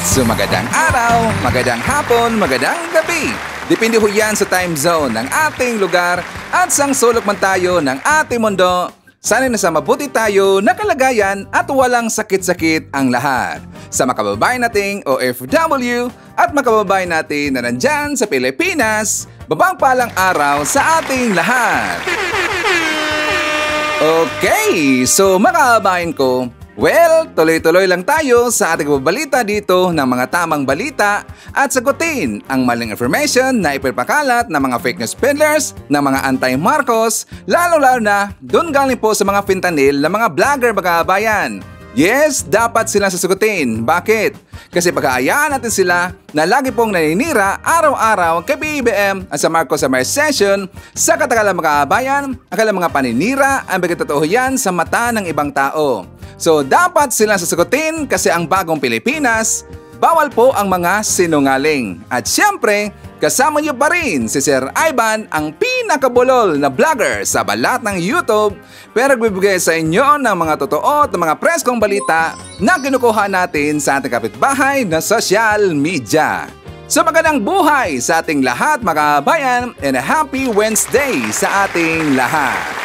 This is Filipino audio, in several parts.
So magandang araw, magandang hapon, magandang gabi. Depende ho yan sa time zone ng ating lugar at sang sulok man tayo ng ating mundo. Sana nasa mabuti tayo na kalagayan at walang sakit-sakit ang lahat. Sa makababayan nating OFW at makababayan natin na nandyan sa Pilipinas, babang palang araw sa ating lahat. Okay, so makababayan ko, well, tuloy-tuloy lang tayo sa ating balita dito ng mga tamang balita at sagutin ang maling information na ipapakalat ng mga fake news peddlers, ng mga anti-Marcos, lalo-lalo na doon galing po sa mga fentanyl ng mga vlogger makabayan. Yes, dapat silang sasagutin. Bakit? Kasi pag-aayaan natin sila na lagi pong naninira araw-araw kay BBM at sa Marcos Summer Session sa katagalan makabayan, ang kanilang mga paninira ang bigay-totoo yan sa mata ng ibang tao. So dapat silang sasagutin kasi ang bagong Pilipinas, bawal po ang mga sinungaling. At syempre, kasama niyo pa rin si Sir Ivan, ang pinakabulol na vlogger sa balat ng YouTube, pero nagbibigay sa inyo ng mga totoo at mga preskong balita na kinukuha natin sa ating kapitbahay na social media. So magandang buhay sa ating lahat mga kabayan and a happy Wednesday sa ating lahat.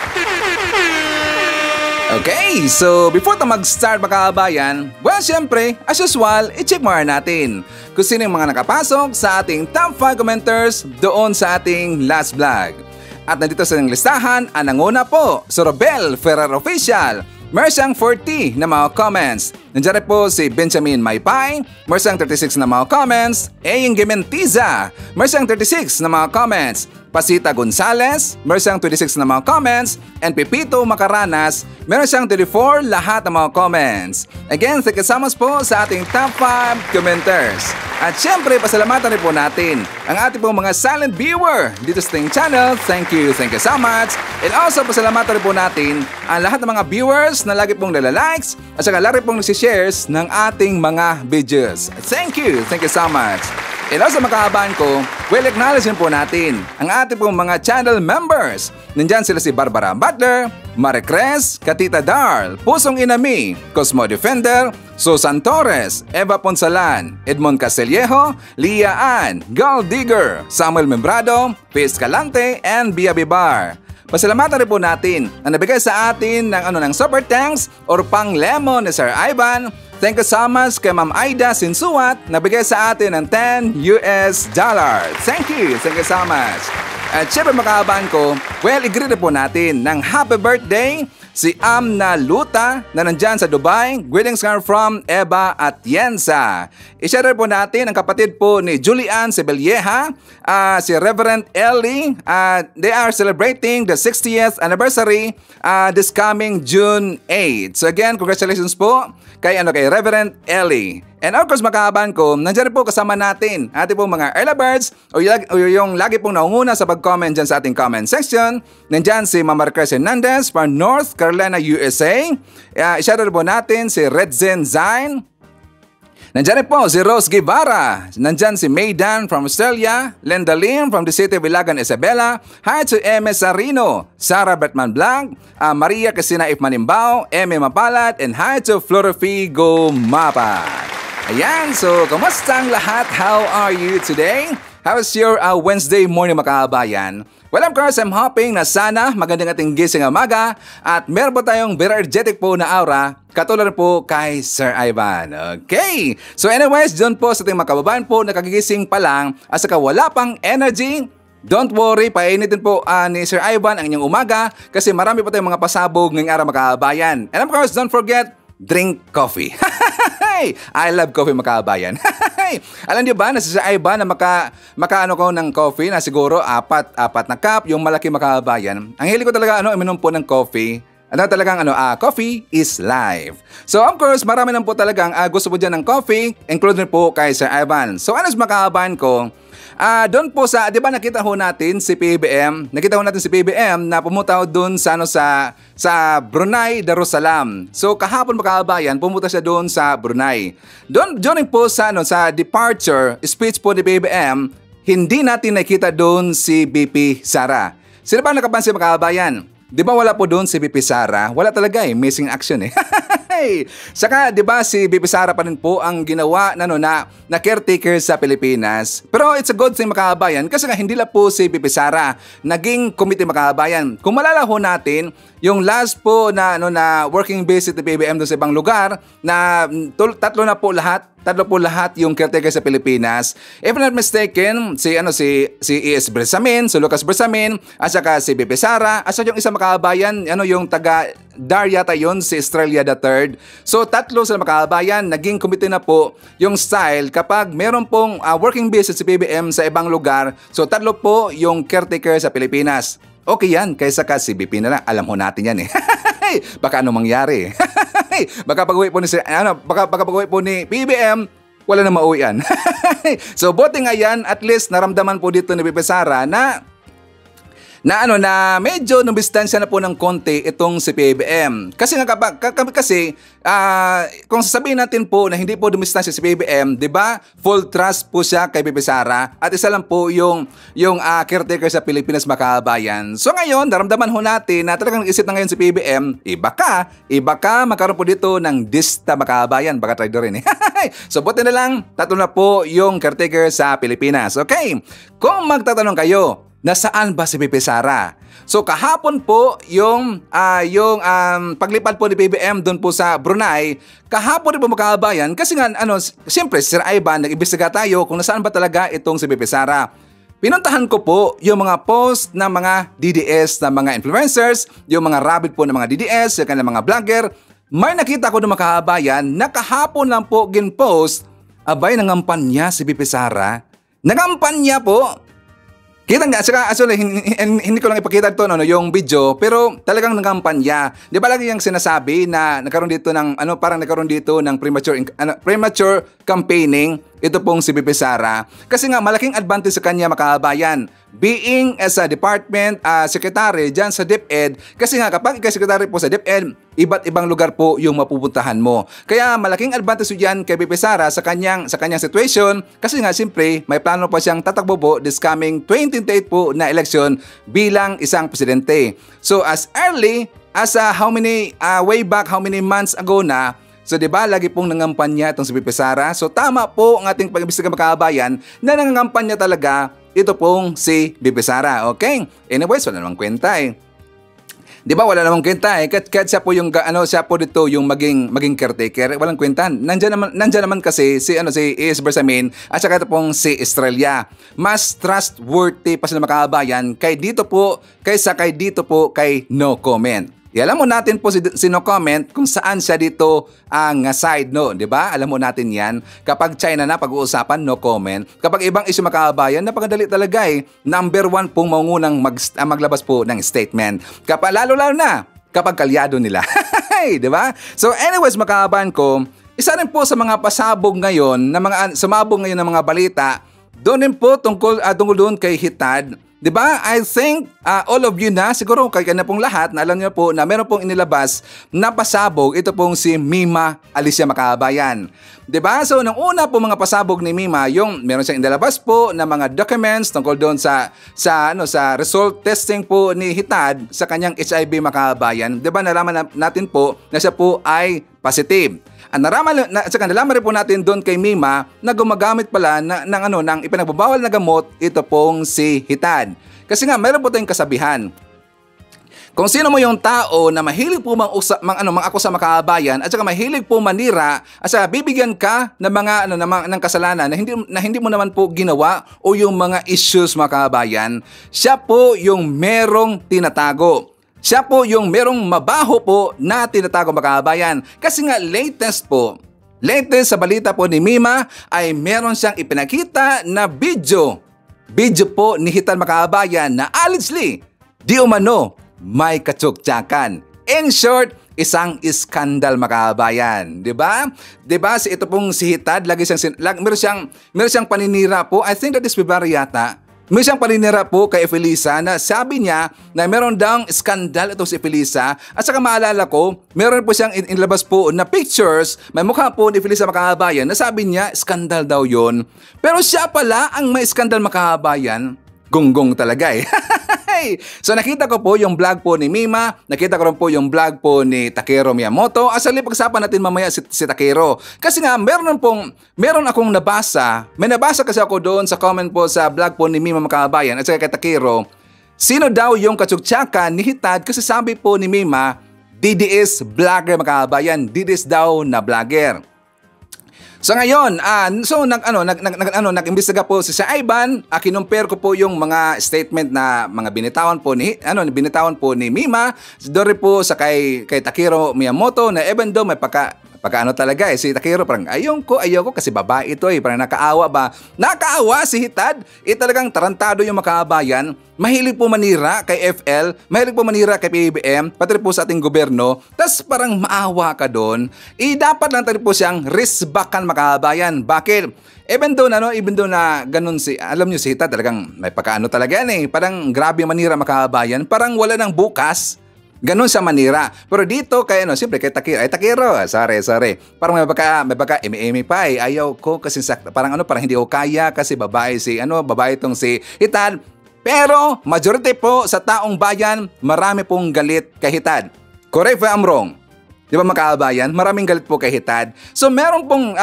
Okay, so before tayo mag-start mga kabayan, well syempre, as usual, i-check muna natin kung sino yung mga nakapasok sa ating top 5 commenters doon sa ating last vlog. At nandito sa listahan, ang nanguna po, si Robel Ferrer Official. Meron siyang 40 na mga comments. Nandiyan rin po si Benjamin Maypay. Meron siyang 36 na mga comments. Eying Gementiza. Meron siyang 36 na mga comments. Pasita Gonzales, meron siyang 26 na mga comments, and Pepito Macaranas, meron siyang 34 lahat ng mga comments. Again, kasama po sa ating top 5 commenters. At syempre, pasalamatan rin po natin ang ating pong mga silent viewer dito sa ating channel. Thank you so much. And also, pasalamatan rin po natin ang lahat ng mga viewers na lagi pong nalalikes at saka lagi pong nagsishares ng ating mga videos. Thank you so much. And also makakabahan ko, well acknowledge po natin ang ating pong mga channel members. Nandyan sila si Barbara Butler, Maricres, Katita Darl, Pusong Inami, Cosmo Defender, Susan Torres, Eva Ponsalan, Edmond Castillejo, Lia Ann, Gold Digger, Samuel Membrado, Piz Calante, and Bia Bibar. Pasalamatan rin po natin ang nabigay sa atin ng super thanks or pang lemon ni Sir Ivan. Thank you so much kay Ma'am Aida Sinsuat, nabigay sa atin ng $10. Thank you so much. At syempre makakabahan ko, well, i-greet po natin ng happy birthday si Amna Luta na nandyan sa Dubai. Greetings from Eva at Yensa. I-share po natin ang kapatid po ni Julian Sebelieja, si Reverend Ellie. They are celebrating the 60th anniversary this coming June 8. So again, congratulations po kay Reverend Ellie. And of course, makakabahan ko, nandiyan po kasama natin ating pong mga early birds o yung lagi pong naunguna sa pag-comment dyan sa ating comment section. Nandiyan si Mama Marcres Hernandez from North Carolina, USA. I-share po natin si Redzen Zain. Nandiyan po si Rose Guevara. Nandiyan si Maydan from Australia. Lenda Lim from the city of Ilagan, Isabela. Hi to M.S. Sarino, Sarah Bertman Blanc, Maria Cristina If Manimbao, M.E. Mapalat, and hi to Florifigo Mapa. Ayan, so kamusta ang lahat? How are you today? How is your Wednesday morning makakabayan? Well, of course, I'm hoping na sana magandang ating gising umaga at meron po tayong very energetic po na aura katulad po kay Sir Ivan. Okay, so anyways, doon po sa ating makababayan po nakagigising pa lang at saka wala pang energy. Don't worry, painitin po ni Sir Ivan ang inyong umaga kasi marami po tayong mga pasabog ngayong araw makakabayan. And of course, don't forget, drink coffee. I love coffee makakabayan. Alam niyo ba na si Sir Ivan na makaano ko ng coffee na siguro apat na cup yung malaki makakabayan. Ang hilig ko talaga uminom po ng coffee. Coffee is life. So of course, marami na po talagang gusto po dyan ng coffee, including po kay Sir Ivan. So ano makakabayan ko? Doon po sa, di ba nakita ho natin si PBM na pumunta ho doon sa Brunei Darussalam. So kahapon makakabayan, pumunta siya doon sa Brunei. Doon rin po sa departure speech po ni PBM, hindi natin nakita doon si BP Sara. Sino ba nakapansin makakabayan? Di ba wala po doon si BP Sara? Wala talaga missing action Saka, di ba, si BP Sara pa rin po ang ginawa na caretaker sa Pilipinas. Pero it's a good thing mga kababayan kasi nga hindi lang po si BP Sara naging committee mga kababayan. Kung malalaho natin, yung last po na working base at PBM doon sa ibang lugar na tatlo po lahat yung caretaker sa Pilipinas. If I'm not mistaken, si E.S. Bersamin, si Lucas Bersamin, at saka si BP Sara, at saka yung isang makabayan, yung taga Dar yata yun, si Estrella III. So tatlo sila makabayan, naging committee na po yung style kapag meron pong working base sa PBM sa ibang lugar. So tatlo po yung caretaker sa Pilipinas. Okay yan, kaysa ka si BP na lang. Alam ho natin yan Baka ano mangyari baka pag-uwi po ni PBM, wala na mauwian. So buti nga yan, at least naramdaman po dito ni BP Sara na medyo nubistansya na po ng konti itong si PBM. Kasi nga kung sasabihin natin po na hindi po dumistansya si PBM, 'di ba? Full trust po siya kay BP Sara at isa lang po yung caretaker sa Pilipinas makabayan. So ngayon, naramdaman ho natin na talagang isip na ngayon si PBM, iba ka magkaroon po dito ng dista makabayan, baka traitor rin So buti na lang, tatlo na po yung caretaker sa Pilipinas. Okay? Kung magtatanong kayo, nasaan ba si BP Sara? So kahapon po yung paglipad po ni PBM doon po sa Brunei, kahapon rin po makabayan kasi nga siyempre Sir Ivan, nag-imbestiga tayo kung nasaan ba talaga itong si BP Sara. Pinuntahan ko po yung mga post ng mga DDS na mga influencers, yung mga rabbit po ng mga DDS, yung kanilang mga vlogger. May nakita ko ng makabayan na kahapon lang po gin-post, abay nangampanya si BP Sara. Nangampanya po. Kita nga, saka actually, hindi ko lang ipakita ito yung video, pero talagang nangampanya. Di ba lagi yung sinasabi na nagkaroon dito ng, parang nagkaroon dito ng premature campaigning, ito pong si BP Sara. Kasi nga, malaking advantage sa kanya makabayan. Being as a department secretary dyan sa DepEd, kasi nga kapag secretary po sa DepEd, iba't ibang lugar po yung mapupuntahan mo. Kaya malaking advantage yan kay BP Sara sa kanyang situation, kasi nga siyempre may plano pa siyang tatakbo po this coming 2028 po na eleksyon bilang isang presidente. So as early as how many months ago na, so diba lagi pong nangampanya itong si BP Sara. So tama po ang ating pag-imbestiga makabayan na nangangampanya talaga ito pong si BP Sara. Okay? Anyways, wala namang kwenta Di ba wala namang kwenta kahit siya po yung siya po dito yung maging caretaker, walang kwenta. Nandiyan naman kasi si E.S. Bersamin at saka ito pong si Estrella. Mas trustworthy pa sila makabayan kaysa kay no comment. Alam mo natin po si no comment kung saan siya dito ang side, di ba? Alam mo natin yan. Kapag China na pag-uusapan, no comment. Kapag ibang issue makabayan, napakadali talaga Number 1 pong maungunang maglabas po ng statement. Lalo na kapag kalyado nila. Di ba? So anyways, makabayan ko, isa rin po sa mga pasabog ngayon, sumabog ngayon ng mga balita, doon din po tungkol doon kay Hitad. Diba? I think all of you na, siguro kayo na pong lahat, na alam niyo po na meron pong inilabas na pasabog, ito pong si Mima Alicia Makabayan. Diba? So, nung una po mga pasabog ni Mima, yung meron siyang inilabas po na mga documents tungkol doon sa result testing po ni Hitad sa kanyang HIV Makabayan. Diba? Nalaman natin po na siya po ay positive. Nalaman rin po natin doon kay Mima na gumagamit pala ng ipinagbabawal na gamot, ito pong si Hitad. Kasi nga meron po tayong kasabihan. Kung sino mo yung tao na mahilig po mang-akusa makabayan at saka mahilig po manira at saka bibigyan ka ng ng kasalanan na hindi mo naman po ginawa o yung mga issues makabayan, siya po yung merong tinatago. Siya po yung merong mabaho po na tinatago makabayan. Kasi nga latest sa balita po ni Mima ay meron siyang ipinakita na video po ni Hitad makabayan na allegedly di umano may katsuktsakan. In short, isang iskandal makabayan, 'di ba? 'Di ba ito pong si Hitad meron siyang paninira po. I think that is February yata. May siyang paninira po kay Felisa na sabi niya na meron daw skandal ito si Felisa at saka maalala ko, meron po siyang inilabas po na pictures, may mukha po ni Felisa Makabayan na sabi niya skandal daw yon. Pero siya pala ang may skandal makabayan, gonggong talaga Okay. So nakita ko po yung vlog po ni Mima, nakita ko rin po yung vlog po ni Takeru Miyamoto. Actually, pag-usapan natin mamaya si Takeru. Kasi nga, meron akong nabasa, may nabasa kasi ako doon sa comment po sa vlog po ni Mima mga kabayan at saka kay Takeru. Sino daw yung katsuktsakan ni Hitad? Kasi sabi po ni Mima, DDS vlogger mga kabayan, DDS daw na vlogger. So ngayon, nag-imbestiga po si Ivan, kinumpare ko po yung mga statement na mga binitawan po ni Mima, doon rin po sa kay Takeru Miyamoto na even though may pagkaano talaga si Takeru parang ayaw ko kasi babae ito parang nakaawa ba? Nakaawa si Hitad, talagang tarantado yung makabayan, mahilig po manira kay FL, mahilig po manira kay PBBM, pati po sa ating gobyerno, tas parang maawa ka doon, dapat lang tayo po siyang risbakan makabayan. Bakit? Even though na ganun alam nyo si Hitad talagang may pagkaano talaga yan parang grabe manira makabayan, parang wala nang bukas. Ganon sa manira. Pero dito kay siyempre kay Takeru, sorry. Parang may baka eme pa ayaw ko kasi parang parang hindi ko kaya kasi babae itong si Hitad. Pero majority po sa taong bayan, marami pong galit kay Hitad. Correct if I'm wrong. Di ba makabayan? Maraming galit po kay Hitad. So meron pong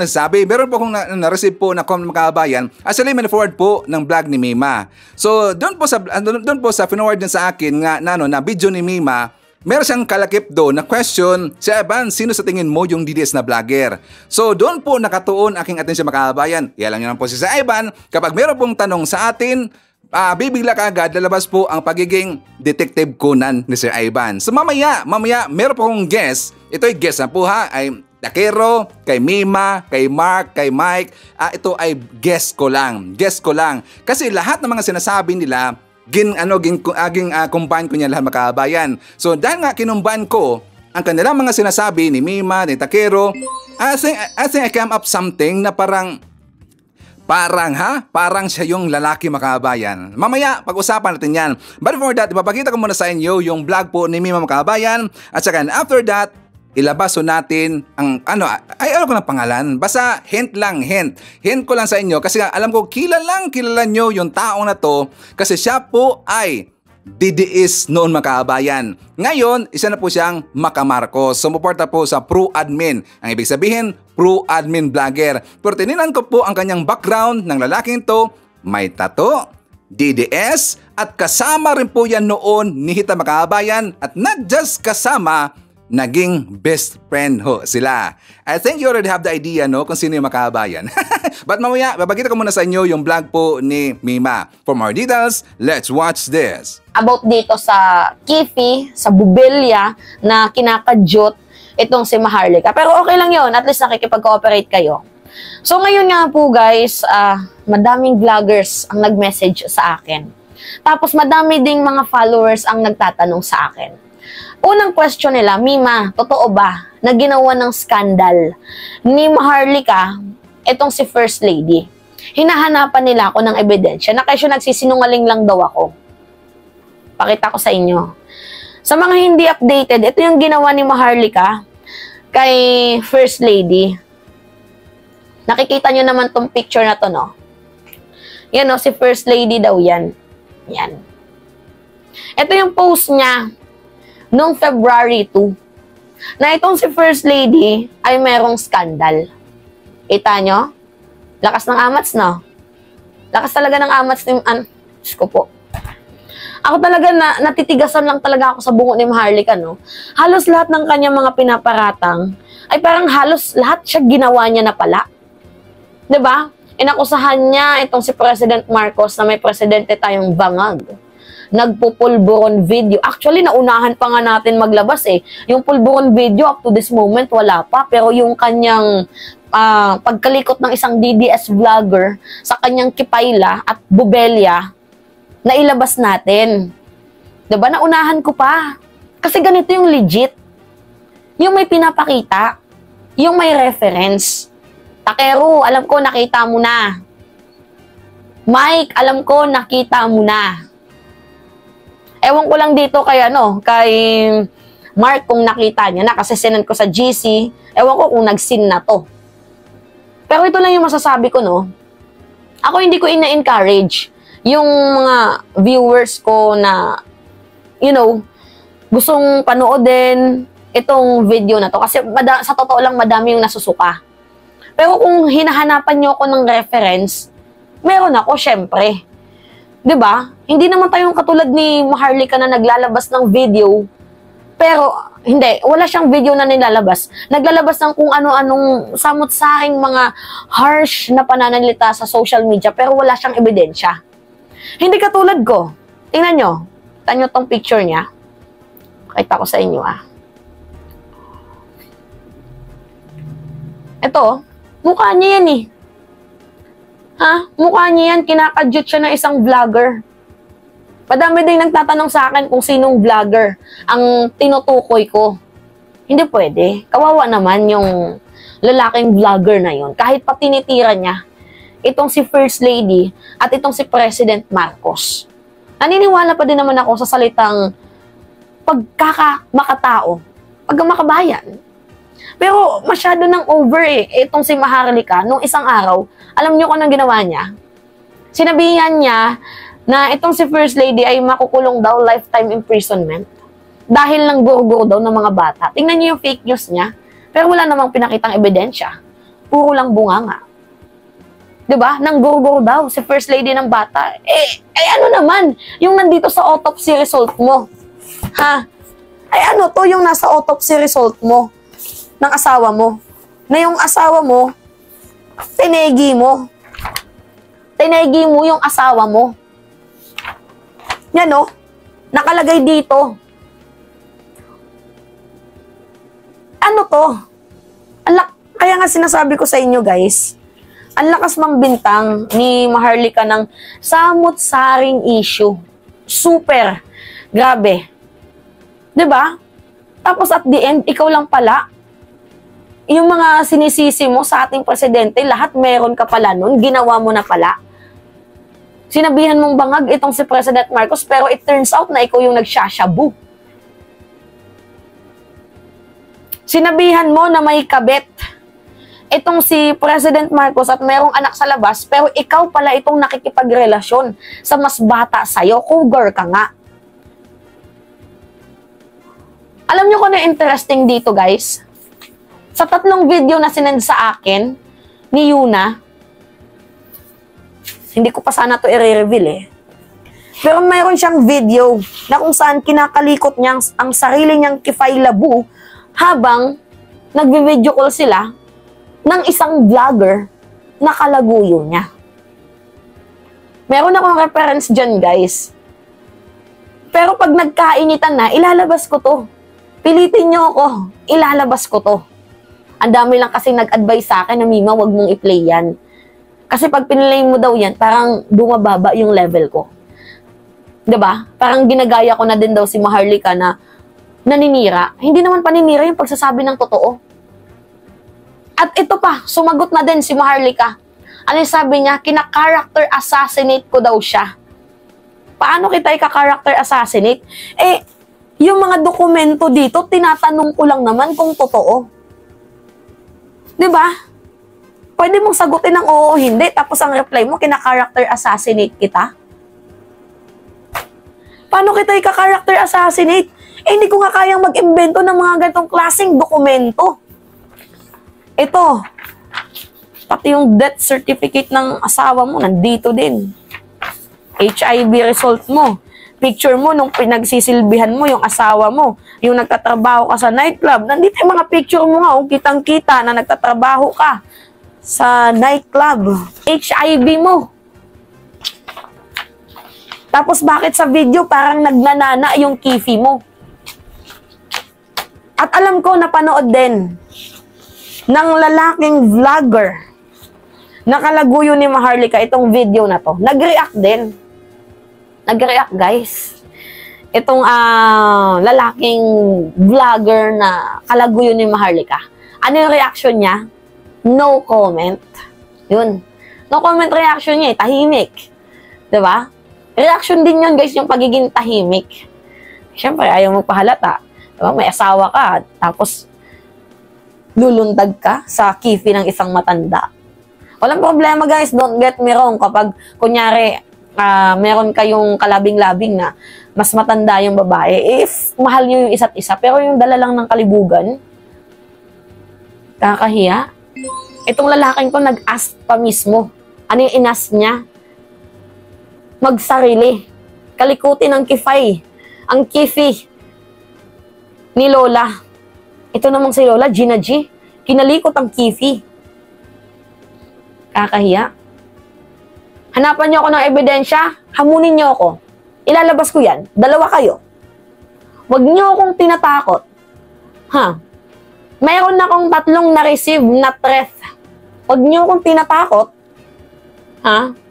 nasabi, meron po akong na-receive po na comment makabayan. Actually, man-forward po ng vlog ni Mima. So doon po sa finoward din sa akin na video ni Mima, meron siyang kalakip doon na question, si Ivan, sino sa tingin mo yung DDS na vlogger? So doon po nakatuon aking atensyon makabayan. Ialam niyo lang po si Ivan, kapag meron pong tanong sa atin, bibigla ka agad, lalabas po ang pagiging Detective Conan ni Sir Ivan. So mamaya, meron po akong guess. Ito ay guess na po ay Takeru, kay Mima, kay Mark, kay Mike. Ito ay guess ko lang. Kasi lahat ng mga sinasabi nila, combine ko niya lahat makabayan. So dahil nga kinumbine ko ang kanilang mga sinasabi ni Mima, ni Takeru, I think I came up something na parang siya yung lalaki makabayan. Mamaya, pag-usapan natin yan. But before that, ipapakita ko muna sa inyo yung vlog po ni Mima makabayan. At saka after that, ilabas natin ang ano ko ng pangalan. Basta hint lang, hint. Hint ko lang sa inyo kasi alam ko kilala nyo yung taong na to kasi siya po ay DDS noon makabayan. Ngayon, isa na po siyang Makamarcos. Sumuporta po sa pro-admin. Ang ibig sabihin, pro-admin vlogger. Pero tininan ko po ang kanyang background ng lalaking to. May tato, DDS, at kasama rin po yan noon ni Hitad makabayan. At not just kasama, naging best friend ho sila. I think you already have the idea kung sino yung makabayan. But mamaya, babagita ko muna sa inyo yung vlog po ni Mima. For more details, let's watch this. About dito sa Kifi, sa Bubelia, na kinakadyot itong si Maharlika. Pero okay lang yon, at least nakikipag-cooperate kayo. So ngayon nga po guys, madaming vloggers ang nag-message sa akin. Tapos madami ding mga followers ang nagtatanong sa akin. Unang question nila, Mima, totoo ba na ginawa ng skandal ni Maharlika itong si First Lady? Hinahanapan nila ako ng ebidensya na kasi nagsisinungaling lang daw ako. Pakita ko sa inyo. Sa mga hindi updated, ito yung ginawa ni Maharlika kay First Lady. Nakikita nyo naman tong picture na to, no? Yan, no? Si First Lady daw yan. Yan. Ito yung post niya noong February 2, na itong si First Lady ay merong skandal. Kita nyo? Lakas ng amats, no? Lakas talaga ng amats ni... Diyos ko po. Ako talaga natitigasan lang talaga ako sa bungo ni Maharlika, no? Halos lahat ng kanyang mga pinaparatang ay parang halos lahat siya ginawa niya na pala. 'Di ba? Inakusahan niya itong si President Marcos na may presidente tayong bangag. Nagpupulburon video. Actually, naunahan pa nga natin maglabas Yung pulburon video up to this moment, wala pa. Pero yung kanyang pagkalikot ng isang DDS vlogger sa kanyang Kipayla at Bubelia, nailabas natin. Diba? Naunahan ko pa. Kasi ganito yung legit. Yung may pinapakita. Yung may reference. Takeru, alam ko nakita mo na. Mike, alam ko nakita mo na. Ewan ko lang dito kay Mark kung nakita niya na kasi sinend ko sa GC. Ewan ko kung nag-sin na to. Pero ito lang yung masasabi ko, no? Ako hindi ko ina-encourage yung mga viewers ko na, gustong panoodin itong video na to. Kasi sa totoo lang, madami yung nasusuka. Pero kung hinahanapan nyo ako ng reference, meron ako, syempre. 'Di ba? Hindi naman tayong katulad ni Maharlika na naglalabas ng video. Pero, hindi. Wala siyang video na nilalabas. Naglalabas ng kung ano-anong samot-saring mga harsh na pananalita sa social media, pero wala siyang ebidensya. Hindi katulad ko. Tingnan nyo. Tingnan nyo tong picture niya. Pakita ko sa inyo, Ito, mukha niya yan eh. Mukha niya yan. Kinakadyot siya ng isang vlogger. Madami din nagtatanong sa akin kung sinong vlogger ang tinutukoy ko. Hindi pwede. Kawawa naman yung lalaking vlogger na yon. Kahit pa tinitira niya itong si First Lady at itong si President Marcos. Naniniwala pa din naman ako sa salitang pagkakamakatao, pagkamakabayan. Pero masyado nang over itong si Maharlika. Nung isang araw, alam niyo kung anong ginawa niya? Sinabihan niya na itong si First Lady ay makukulong daw lifetime imprisonment dahil lang guro-guro daw ng mga bata. Tingnan niyo yung fake news niya, pero wala namang pinakitang ebidensya. Puro lang bunganga. 'Di ba? Nang guro-guro daw si First Lady ng bata. Ano naman? Yung nandito sa autopsy result mo. Ano to yung nasa autopsy result mo ng asawa mo? Na yung asawa mo, tinegi mo. Tinegi mo yung asawa mo. Yan nakalagay dito. Ano to? Kaya nga sinasabi ko sa inyo guys, ang lakas mambintang ni Maharlika ng samot-saring issue. Super. Grabe. 'Di ba? Tapos at the end, ikaw lang pala. Yung mga sinisisi mo sa ating presidente, lahat meron ka pala nun, ginawa mo na pala. Sinabihan mong bangag itong si President Marcos, pero it turns out na ikaw yung nagsashabu. Sinabihan mo na may kabit itong si President Marcos at merong anak sa labas, pero ikaw pala itong nakikipagrelasyon sa mas bata sa'yo. Cougar ka nga. Alam nyo kung ano interesting dito, guys? Sa 3 video na sinend sa akin ni Yuna, hindi ko pa sana to i-reveal pero mayroon siyang video na kung saan kinakalikot niya ang sarili niyang Kifay Labu habang nagvi-video call sila ng isang vlogger na kalaguyo niya. Meron akong reference dyan, guys. Pero pag nagkainitan na, ilalabas ko to. Pilitin niyo ako, ilalabas ko to. Ang dami lang kasi nag-advise sa akin na Mima, wag mong i-play yan. Kasi pag pinilay mo daw yan, parang bumababa yung level ko. 'Di ba? Parang ginagaya ko na din daw si Maharlika na naninira. Hindi naman paninira yung pagsasabi ng totoo. At ito pa, sumagot na din si Maharlika. Ano yung sabi niya? Kina-character assassinate ko daw siya. Paano kita ika-character assassinate? Yung mga dokumento dito, tinatanong ko lang naman kung totoo. 'Di ba? Pwede mong sagutin ng oo o hindi, tapos ang reply mo, kina-character assassinate kita? Paano kita ika-character assassinate? Hindi ko nga kayang mag-imbento ng mga ganitong klaseng dokumento. Ito, pati yung death certificate ng asawa mo, nandito din. HIV result mo. Picture mo nung pinagsisilbihan mo yung asawa mo, yung nagtatrabaho ka sa nightclub. Nandito yung mga picture mo nga, kitang-kita na nagtatrabaho ka sa nightclub. HIV mo. Tapos bakit sa video parang nagnanana yung kifi mo? At alam ko napanood din ng lalaking vlogger na kalaguyo ni Maharlika itong video na to. Nag-react din. Nag-react, guys. Itong lalaking vlogger na kalaguyo ni Maharlika. Ano yung reaction niya? No comment. Yun. No comment reaction niya, tahimik. Diba? Reaction din yun, guys, yung pagiging tahimik. Siyempre, ayaw magpahalata. Diba? May asawa ka, tapos lulundag ka sa kifi ng isang matanda. Walang problema, guys. Don't get me wrong. Kapag, kunyari, meron kayong kalabing-labing na mas matanda yung babae, if mahal nyo yung isa't isa, pero yung dala lang ng kalibugan, kakahiya. Itong lalaking ko nag-ask pa mismo. Ano yung inas niya? Magsarili. Kalikutin ng kifay. Ang kifi ni Lola. Ito namang si Lola, Gina G. Kinalikot ang kifi. Kakahiya. Hanapan niyo ako ng ebidensya, hamunin niyo ako. Ilalabas ko yan. Dalawa kayo. Huwag niyo akong tinatakot. Mayroon na akong 3 na-receive na threat. Huwag niyo akong tinatakot.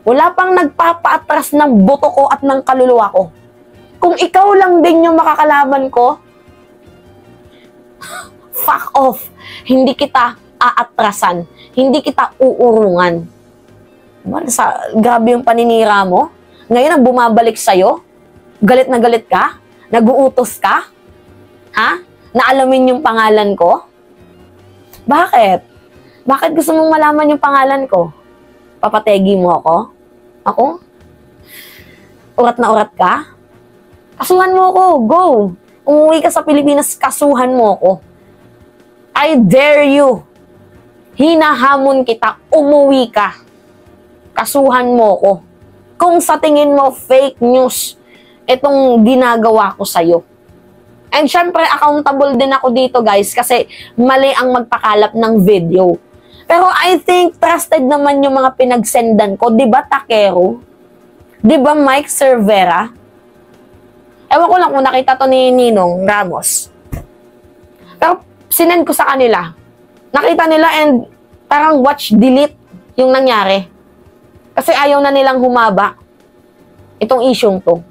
Wala pang nagpapaatras ng buto ko at ng kaluluwa ko. Kung ikaw lang din yung makakalaban ko, fuck off. Hindi kita aatrasan. Hindi kita uurungan. Grabe yung paninira mo. Ngayon ang bumabalik sa'yo. Galit na galit ka? Naguutos ka? Na alamin yung pangalan ko? Bakit? Bakit gusto mong malaman yung pangalan ko? Papategi mo ako? Ako? Urat na urat ka? Kasuhan mo ako. Go! Umuwi ka sa Pilipinas, kasuhan mo ako. I dare you. Hinahamon kita, umuwi ka. Kasuhan mo ako. Kung sa tingin mo fake news itong ginagawa ko sa'yo. And syempre, accountable din ako dito, guys, kasi mali ang magpakalap ng video. Pero I think trusted naman yung mga pinagsendan ko. Diba, Takero? Diba, Mike Cervera? Ewan ko lang kung nakita to ni Ninong Ramos. Pero sinend ko sa kanila. Nakita nila and parang watch delete yung nangyari. Kasi ayaw na nilang humaba itong isyong to.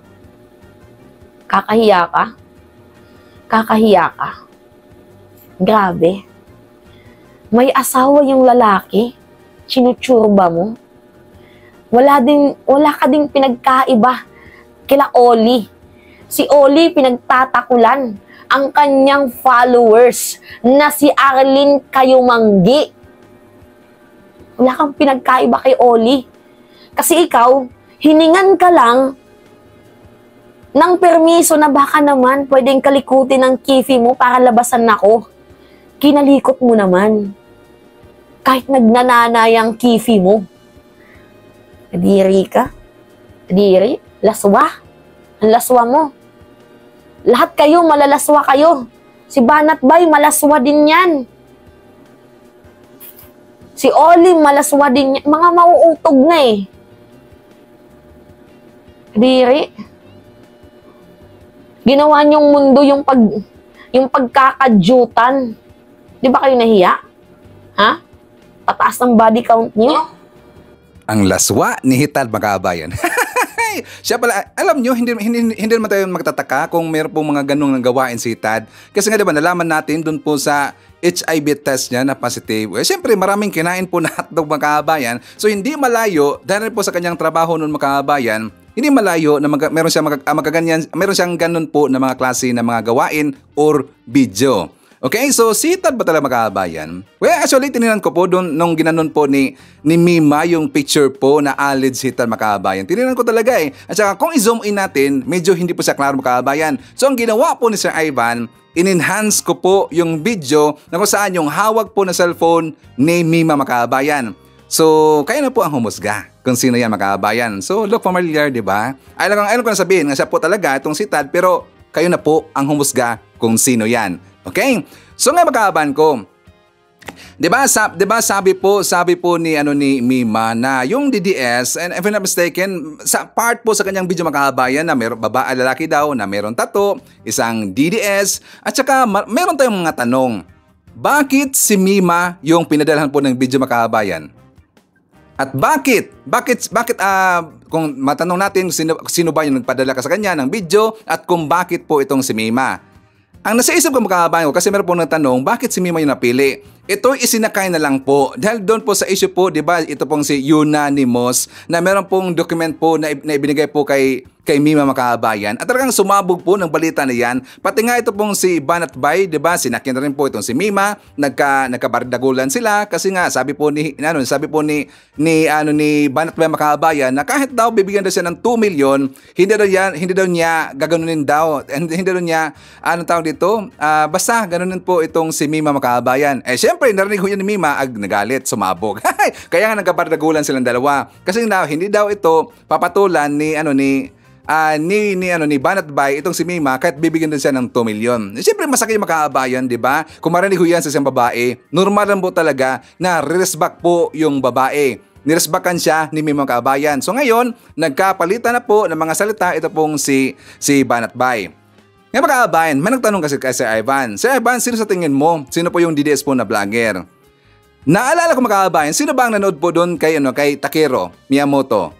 Kakahiya ka? Kakahiya ka? Grabe. May asawa yung lalaki, sinutsurba mo. Wala ka ding pinagkaiba kila Oli. Si Oli pinagtatakulan ang kanyang followers na si Arlene Kayumanggi. Wala kang pinagkaiba kay Oli. Kasi ikaw, hiningan ka lang ng permiso na baka naman pwedeng kalikutin ng kifi mo para labasan ako. Kinalikot mo naman. Kahit nagnananay ang kifi mo. Kadiri ka? Kadiri? Laswa? Ang laswa mo. Lahat kayo, malalaswa kayo. Si Banat Bay, malaswa din yan. Si Oli, malaswa din yan. Mga mauutog na eh. Kadiri? Ginawa niyong mundo yung pagkakadyutan. Di ba kayo nahiya? Pataas ng body count niyo? Ang laswa ni Hitad, mga kabayan. Siya pala, alam nyo, hindi naman tayo magtataka kung meron pong mga ganong gawain si Hitad. Kasi nga diba, nalaman natin dun po sa HIV test niya na positive. Siyempre, maraming kinain po na hotdog, mga kabayan. So, hindi malayo, dahil po sa kanyang trabaho nun, mga kabayan, hindi malayo na meron siyang ganun po na mga klase na mga gawain or video. Okay, so si Hitad ba talaga, mga kabayan? Well, actually, tininan ko po doon nung ginanon po ni Mima yung picture po na alleged si Hitad, mga kabayan. Tininan ko talaga eh. At saka kung i-zoom in natin, medyo hindi po siya klaro, mga kabayan. So ang ginawa po ni Sir Ivan, in-enhance ko po yung video na kung saan yung hawak po na cellphone ni Mima, mga kabayan. So, kayo na po ang humusga kung sino yan, mga kabayan. So, look familiar, di ba? Ayaw ko na sabihin nga siya po talaga itong si Hitad, pero kayo na po ang humusga kung sino yan. Okay? So nga, mga kabayan ko, 'di ba sabi po ni Mima na yung DDS, and if I'm not mistaken, sa part po sa kanyang video, mga kabayan, na meron babae lalaki daw na meron tato, isang DDS, at saka meron tayong mga tanong. Bakit si Mima yung pinadalhan po ng video, mga kabayan? At bakit kung matanong natin sino ba yung nagpadala ka sa kanya ng video at kung bakit po itong si Mima? Ang nasa isip ko, mga kabayan ko, kasi meron po nagtanong, bakit si Mima yung napili? ito isinakay na lang po dahil doon po sa issue po, 'di ba? Ito pong si Unanimous na meron pong document po na ibinigay po kay Mima Makabayan at talagang sumabog po ng balita na yan. Pati nga ito pong si Banat Bay, 'di ba? Sinakyan na rin po itong si Mima, nagkabardagulan sila kasi nga sabi po ni Banat Bay Makabayan na kahit daw bibigyan daw siya ng 2 million, hindi daw niya gaganunin daw. Hindi daw niya tawag dito? Basta ganunin po itong si Mima Makabayan. Syempre narinig ko yan ni Mima, nagalit, sumabog. Kaya nga nagkabardagulan silang dalawa. Kasi hindi daw ito papatulan ni Banat Bay itong si Mima kahit bibigyan din siya ng 2 million. Siyempre masakit yung Makabayan, di ba? Kung marinig ko yan sa isang babae, normal lang po talaga na re-respect po yung babae. Niresbakan siya ni Mima Makabayan. So ngayon, nagkapalitan na po ng mga salita ito pong si Banat Bay. Ngayon Makabayan, may nagtanong kasi kay Sir Ivan. Sir Ivan, sino sa tingin mo? Sino po yung DDS po na vlogger? Naalala ko Makabayan, sino ba ang nanood po doon kay Takero Miyamoto?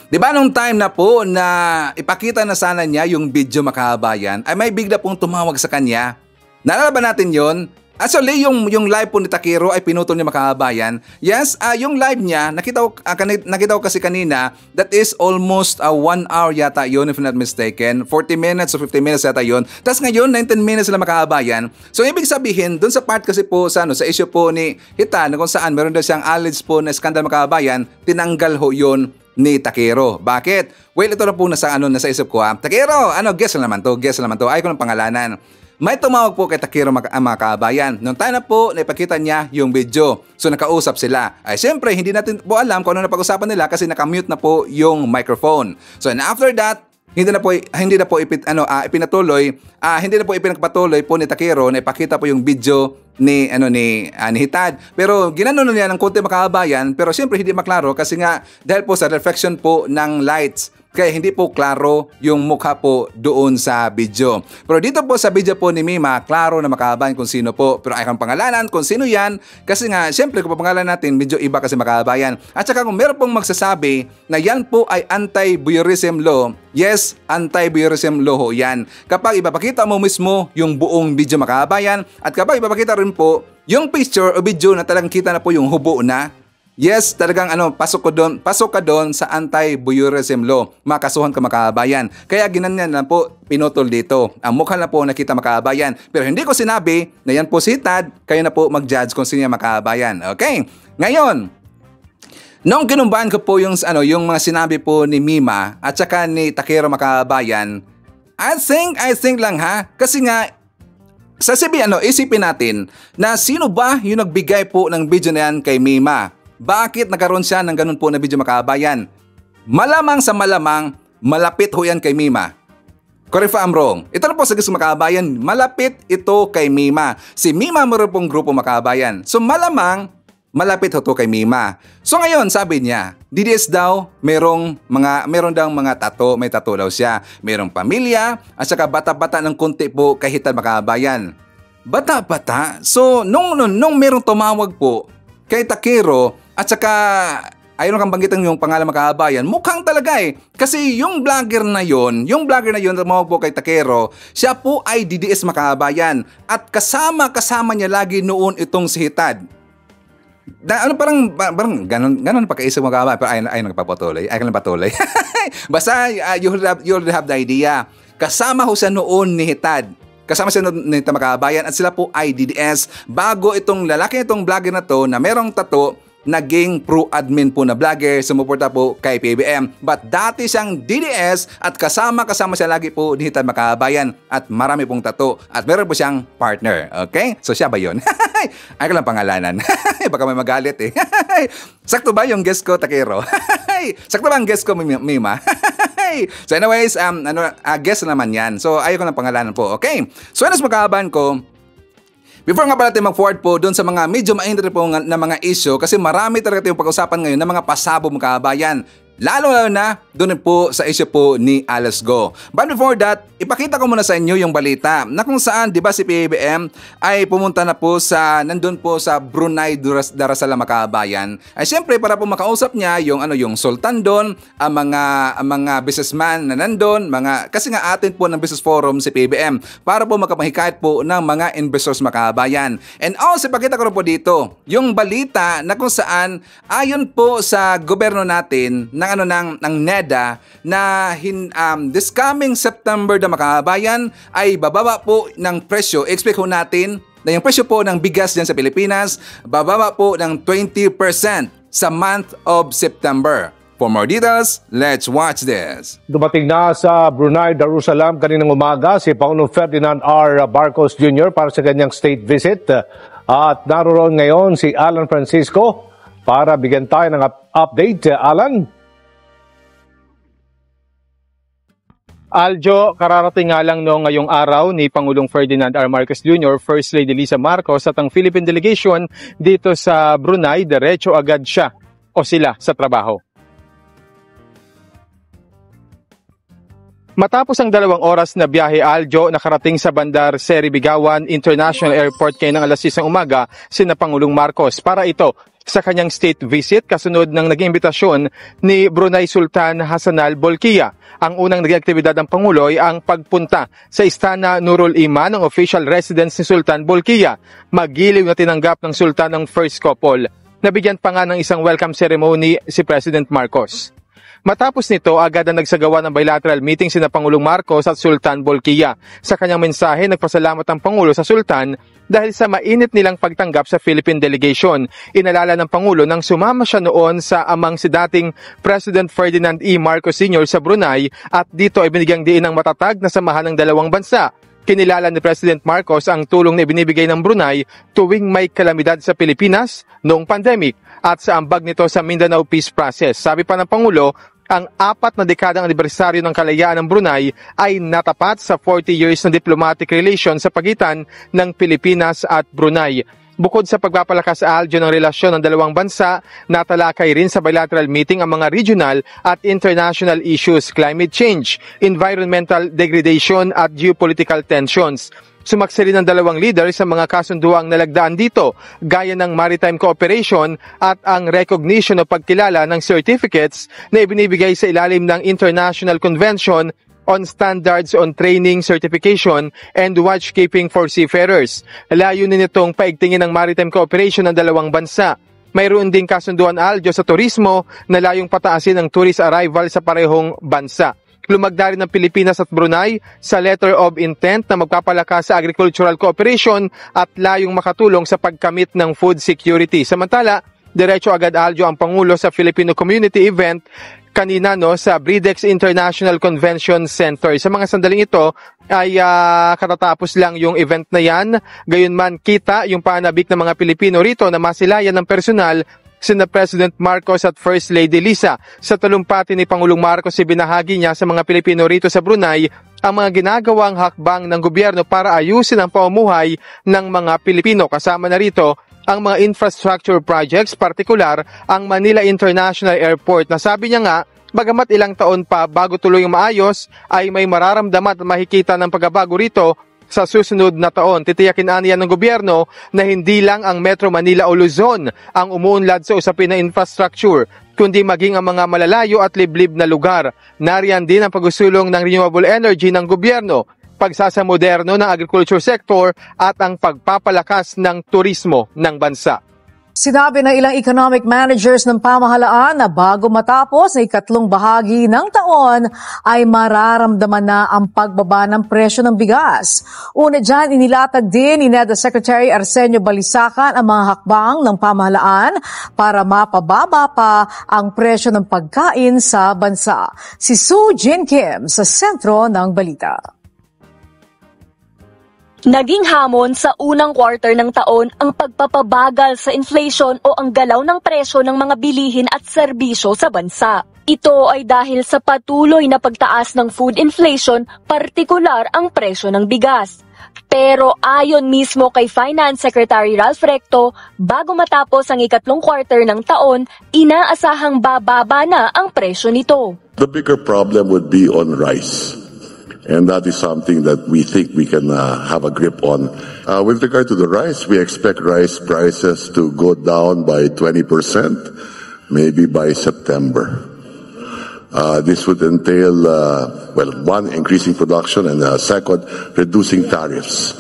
Di ba nung time na po na ipakita na sana niya yung video Makabayan, ay may bigla pong tumawag sa kanya. Naalala ba natin yon? Actually, yung live po ni Takero ay pinutol niya Makabayan. Yes, yung live niya, nakita ko kasi kanina, that is almost 1 hour yata yun, if not mistaken. 40 minutes or 50 minutes yata yun. Tapos ngayon, 19 minutes sila Makabayan. So, ibig sabihin, dun sa part kasi po, sa issue po ni Hitan, kung saan meron daw siyang alleged po na skandal Makabayan, tinanggal ho yun ni Takero. Bakit? Well, ito na po nasa isip ko ha. Takero, guess naman to. Ayaw ko ng pangalanan. May tumawag po kay Takero Makabayan. Nung tayo na po, naipakita niya yung video. So nakausap sila. Ay siyempre, hindi natin po alam kung ano na pag-usapan nila kasi nakamute na po yung microphone. So and after that, hindi na po ipinagpatuloy po ni Takero na ipakita po yung video ni Hitad. Pero ginanon niya ng konti Makabayan, pero siyempre hindi maklaro kasi nga dahil po sa reflection po ng lights. Kaya hindi po klaro yung mukha po doon sa video. Pero dito po sa video po ni Mima, klaro na Makabayan kung sino po. Pero ayaw kang pangalanan kung sino yan. Kasi nga, syempre kung papangalan natin, medyo iba kasi Makabayan. At saka kung meron pong magsasabi na yan po ay anti-voyeurism law, yes, anti-voyeurism law ho yan. Kapag ipapakita mo mismo yung buong video Makabayan, at kapag ipapakita rin po yung picture o video na talagang kita na po yung hubo na, yes, talagang pasok ka doon sa anti-voyeurism law. Makasuhan ka Makabayan. Kaya ginanyan lang po pinutol dito. Ang mukha na po nakita Makabayan. Pero hindi ko sinabi na yan po si Hitad, kayo na po mag-judge kung sino yung Makabayan. Okay? Ngayon, nung kinumbahan ko po yung mga sinabi po ni Mima at saka ni Takero Makabayan, I think lang ha, kasi nga isipin natin na sino ba yung nagbigay po ng video na yan kay Mima? Bakit nagkaroon siya ng ganun po na video Makabayan? Malamang sa malamang, malapit ho yan kay Mima. Correct if I'm wrong. Ito na po sa gusto Makabayan, malapit ito kay Mima. Si Mima meron pong grupo Makabayan. So malamang, malapit ho to kay Mima. So ngayon, sabi niya, DDS daw, meron daw mga tato, may tato daw siya. Merong pamilya, at saka bata-bata ng konti po kay Hitad Makabayan. Bata-bata? So, nung merong tumawag po kay Takero, at saka, ayaw kang banggitan yung pangalan Makabayan, mukhang talaga eh. Kasi yung vlogger na yon tumawag po kay Takero, siya po ay DDS Makabayan. At kasama niya lagi noon itong si Hitad. Parang ganon pagkaisip Makabayan, pero ayaw nagpapatuloy. Ayaw lang patuloy. Basta, you'll have the idea. Kasama ho siya noon ni Hitad. Kasama siya ni Makabayan at sila po ay DDS bago itong lalaki itong vlogger na to na merong tato naging pro-admin po na vlogger, sumuporta po kay PBM. But dati siyang DDS at kasama siya lagi po ni Hitad Makabayan at marami pong tato at meron po siyang partner. Okay? So siya ba yun? Ay ko lang pangalanan. Baka may magalit eh. Sakto ba yung guest ko, Takero? Sakto ba ang guest ko, Mima? So anyways, guest naman yan. So ayaw ko lang pangalanan po. Okay? So anas Makabayan ko, before nga pala tayo mag-forward po doon sa mga medyo mainit po na mga issue kasi marami talaga tayong pag-usapan ngayon na mga pasabog Makabayan. Lalo na doon po sa issue po ni Alice Go. But before that, ipakita ko muna sa inyo yung balita na kung saan, di ba, si PBBM ay pumunta na po nandun po sa Brunei Darussalam Makabayan. Ay siyempre para po makausap niya yung sultan doon, ang mga businessman na nandun, kasi nga atin po ng business forum si PBBM para po makapahikayat po ng mga investors Makabayan. And also, ipakita ko po dito yung balita na kung saan ayon po sa gobyerno natin ng NEDA na this coming September na Makabayan ay bababa po ng presyo. Expect po natin na yung presyo po ng bigas dyan sa Pilipinas bababa po ng 20% sa month of September. For more details, let's watch this. Dumating na sa Brunei Darussalam kaninang umaga si Pangulong Ferdinand R. Marcos Jr. para sa kanyang state visit. At naroon ngayon si Alan Francisco para bigyan tayo ng update. Alan? Aljo, kararating nga lang ngayong araw ni Pangulong Ferdinand R. Marcos Jr., First Lady Lisa Marcos at ang Philippine delegation dito sa Brunei, diretso agad siya o sila sa trabaho. Matapos ang 2 oras na biyahe, Aljo, nakarating sa Bandar Seri Begawan International Airport kaninang alas 6 ng umaga sina Pangulong Marcos para ito sa kanyang state visit kasunod ng naging imbitasyon ni Brunei Sultan Hassanal Bolkiah. Ang unang naging aktibidad ng Pangulo ay ang pagpunta sa Istana Nurul Iman, ng official residence ni Sultan Bolkiah. Magiliw na tinanggap ng Sultan ng first couple. Nabigyan pa nga ng isang welcome ceremony si President Marcos. Matapos nito, agad na nagsagawa ng bilateral meeting sina Pangulong Marcos at Sultan Bolkiah. Sa kanyang mensahe, nagpasalamat ang Pangulo sa Sultan dahil sa mainit nilang pagtanggap sa Philippine delegation. Inalala ng Pangulo nang sumama siya noon sa amang si dating President Ferdinand E. Marcos Sr. sa Brunei at dito ay binigyang diin ng matatag na samahan ng dalawang bansa. Kinilala ni President Marcos ang tulong na ibinibigay ng Brunei tuwing may kalamidad sa Pilipinas noong pandemic at sa ambag nito sa Mindanao Peace Process. Sabi pa ng Pangulo, ang 4 na dekadang anibersaryo ng kalayaan ng Brunei ay natapat sa 40 years na diplomatic relations sa pagitan ng Pilipinas at Brunei. Bukod sa pagpapalakas sa Aljo ng relasyon ng dalawang bansa, natalakay rin sa bilateral meeting ang mga regional at international issues, climate change, environmental degradation at geopolitical tensions. Sumaksi rin ang dalawang leader sa mga kasunduang nalagdaan dito, gaya ng maritime cooperation at ang recognition o pagkilala ng certificates na ibinibigay sa ilalim ng International Convention on Standards on Training, Certification, and Watchkeeping for Seafarers. Layunin nitong paigtingin ang maritime cooperation ng dalawang bansa. Mayroon ding kasunduan, Aljo, sa turismo na layong pataasin ang tourist arrival sa parehong bansa. Lumagda rin ng Pilipinas at Brunei sa letter of intent na magpapalakas sa agricultural cooperation at layong makatulong sa pagkamit ng food security. Samantala, diretso agad, Aljo, ang Pangulo sa Filipino Community Event kanina sa Bridex International Convention Center. Sa mga sandaling ito ay katatapos lang yung event na yan. Gayunman, kita yung panabik ng mga Pilipino rito na masilayan ng personal sina President Marcos at First Lady Lisa. Sa talumpati ni Pangulong Marcos, ibinahagi niya sa mga Pilipino rito sa Brunei ang mga ginagawang hakbang ng gobyerno para ayusin ang pamumuhay ng mga Pilipino. Kasama na rito ang mga infrastructure projects, partikular ang Manila International Airport na sabi niya nga, bagamat ilang taon pa bago tuluyang maayos, ay may mararamdaman at makikita ng pagbabago rito sa susunod na taon. Titiyakin aniya ng gobyerno na hindi lang ang Metro Manila o Luzon ang umuunlad sa usapin na infrastructure, kundi maging ang mga malalayo at liblib na lugar. Nariyan din ang pagsusulong ng renewable energy ng gobyerno, pagsasamoderno ng agriculture sector at ang pagpapalakas ng turismo ng bansa. Sinabi ng ilang economic managers ng pamahalaan na bago matapos ang ikatlong bahagi ng taon ay mararamdaman na ang pagbaba ng presyo ng bigas. Una dyan, inilatag din ni NEDA Secretary Arsenio Balisacan ang mga hakbang ng pamahalaan para mapababa pa ang presyo ng pagkain sa bansa. Si Sue Jin Kim sa sentro ng balita. Naging hamon sa unang quarter ng taon ang pagpapabagal sa inflation o ang galaw ng presyo ng mga bilihin at serbisyo sa bansa. Ito ay dahil sa patuloy na pagtaas ng food inflation, partikular ang presyo ng bigas. Pero ayon mismo kay Finance Secretary Ralph Recto, bago matapos ang ikatlong quarter ng taon, inaasahang bababa na ang presyo nito. The bigger problem would be on rice. And that is something that we think we can have a grip on. With regard to the rice, we expect rice prices to go down by 20%, maybe by September. This would entail, one, increasing production, and second, reducing tariffs.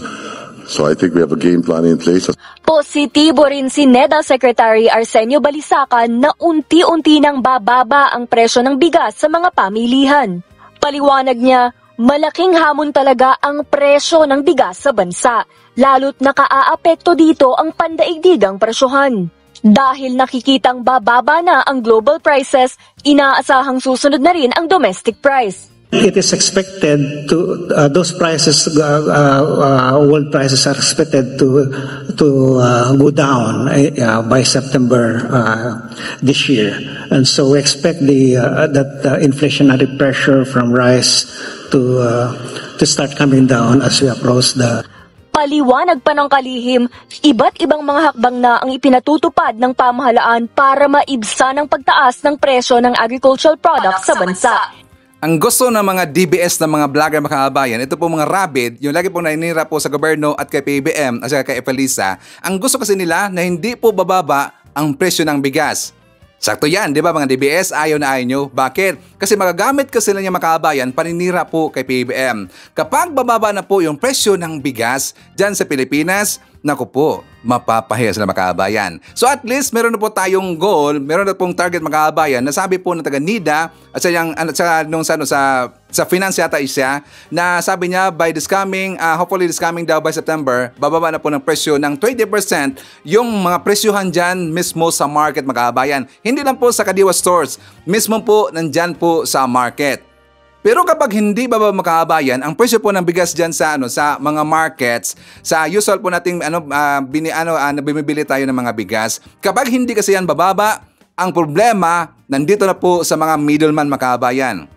So I think we have a game plan in place. Positibo rin si NEDA Secretary Arsenio Balisacan na unti-unti nang bababa ang presyo ng bigas sa mga pamilihan. Paliwanag niya, malaking hamon talaga ang presyo ng bigas sa bansa, lalo't nakaaapekto dito ang pandaigdigang presyohan. Dahil nakikitang bababa na ang global prices, inaasahang susunod na rin ang domestic price. It is expected to those prices, world prices are expected to go down by September this year, and so we expect that inflationary pressure from rice to start coming down as we approach the. Paliwanag pa ng kalihim, iba't ibang mga hakbang na ang ipinatutupad ng pamahalaan para maibsan ang pagtaas ng presyo ng agricultural products sa bansa. Ang gusto ng mga DBS ng mga vlogger mga kababayan, ito po mga rabid, yung lagi po naninira po sa gobyerno at kay PBM at kay Epalisa, ang gusto kasi nila na hindi po bababa ang presyo ng bigas. Sakto yan, di ba mga DBS? Ayaw na ayaw nyo. Bakit? Kasi magagamit kasi nila yung makabayan paninira po kay PBM. Kapag bababa na po yung presyo ng bigas dyan sa Pilipinas, naku po, mapapahiya sila makabayan. So at least meron na po tayong goal, meron na pong target makabayan na sabi po ng taga NIDA at sa finance yata siya na sabi niya by this coming, hopefully this coming daw by September, bababa na po ng presyo ng 20% yung mga presyohan dyan mismo sa market makabayan. Hindi lang po sa Kadiwa stores, mismo po nandyan po sa market. Pero kapag hindi bababa makabayan, ang presyo po ng bigas diyan sa mga markets, sa usual po nating bumibili tayo ng mga bigas, kapag hindi kasi yan bababa, ang problema nandito na po sa mga middleman makabayan.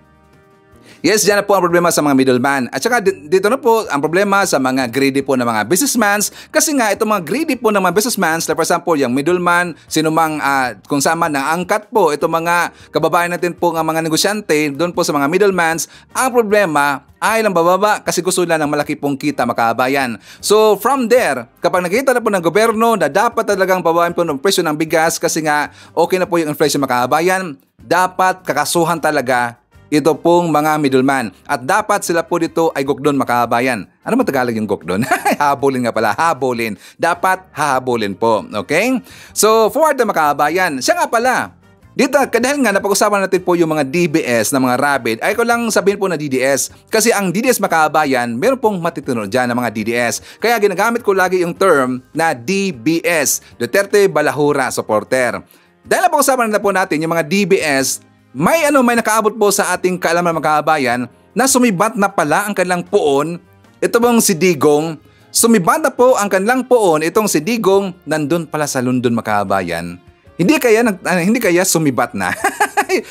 Yes, dyan na po ang problema sa mga middleman. At saka dito na po ang problema sa mga greedy po ng mga businessmen. Kasi nga itong mga greedy po ng mga businessmen, like for example, yung middleman, sinumang kung sama ng angkat po, itong mga kababayan natin po ng mga negosyante, doon po sa mga middlemen, ang problema ay lang bababa kasi gusto nila ng malaki pong kita makabayan. So from there, kapag nakita na po ng gobyerno na dapat talagang babayan po ng presyo ng bigas kasi nga okay na po yung inflation makabayan, dapat kakasuhan talaga ito pong mga middleman. At dapat sila po dito ay gokdon makabayan. Ano man Tagalog yung gokdon? Habulin nga pala, habulin. Dapat hahabulin po. Okay? So, forward na makabayan. Siya nga pala, dito, dahil nga napag-usapan natin po yung mga DBS na mga rabid, ay ko lang sabihin po na DDS. Kasi ang DDS makabayan, meron pong matitino dyan ng mga DDS. Kaya ginagamit ko lagi yung term na DBS, Duterte Balahura Supporter. Dahil napag-usapan na po natin yung mga DBS, may nakaabot po sa ating kaalaman mga kababayan na sumibat na pala ang kanilang poon. Ito pong si Digong. Sumibat na po ang kanilang poon. Itong si Digong nandun pala sa London mga kababayan. Hindi kaya sumibat na.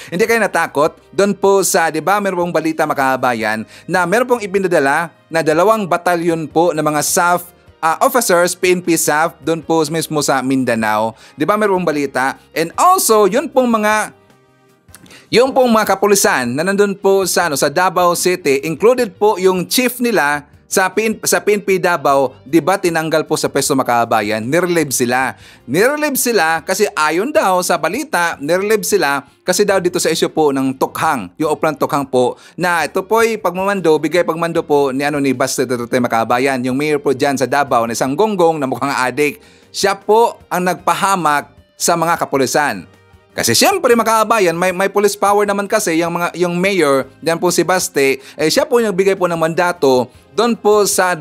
Hindi kaya natakot. Doon po sa, di ba, meron pong balita mga kababayan na meron pong ipinadala na 2 batalyon po ng mga SAF officers, PNP SAF, doon po mismo sa Mindanao. Di ba meron pong balita? And also, yung pong mga kapulisan na nandun po sa Davao City, included po yung chief nila sa PNP Davao, di ba tinanggal po sa pwesto makabayan, nirelieve sila kasi ayon daw sa balita, nirelieve sila kasi daw dito sa issue po ng tukhang, yung Oplan Tukhang po, na ito po ay bigay pagmando po ni Baste Duterte makabayan, yung mayor po dyan sa Davao na isang gonggong na mukhang adik. Siya po ang nagpahamak sa mga kapulisan. Kasi siyempre makabayan, may police power naman kasi yung mayor, diyan po si Baste, siya po yung nagbigay po ng mandato doon po sa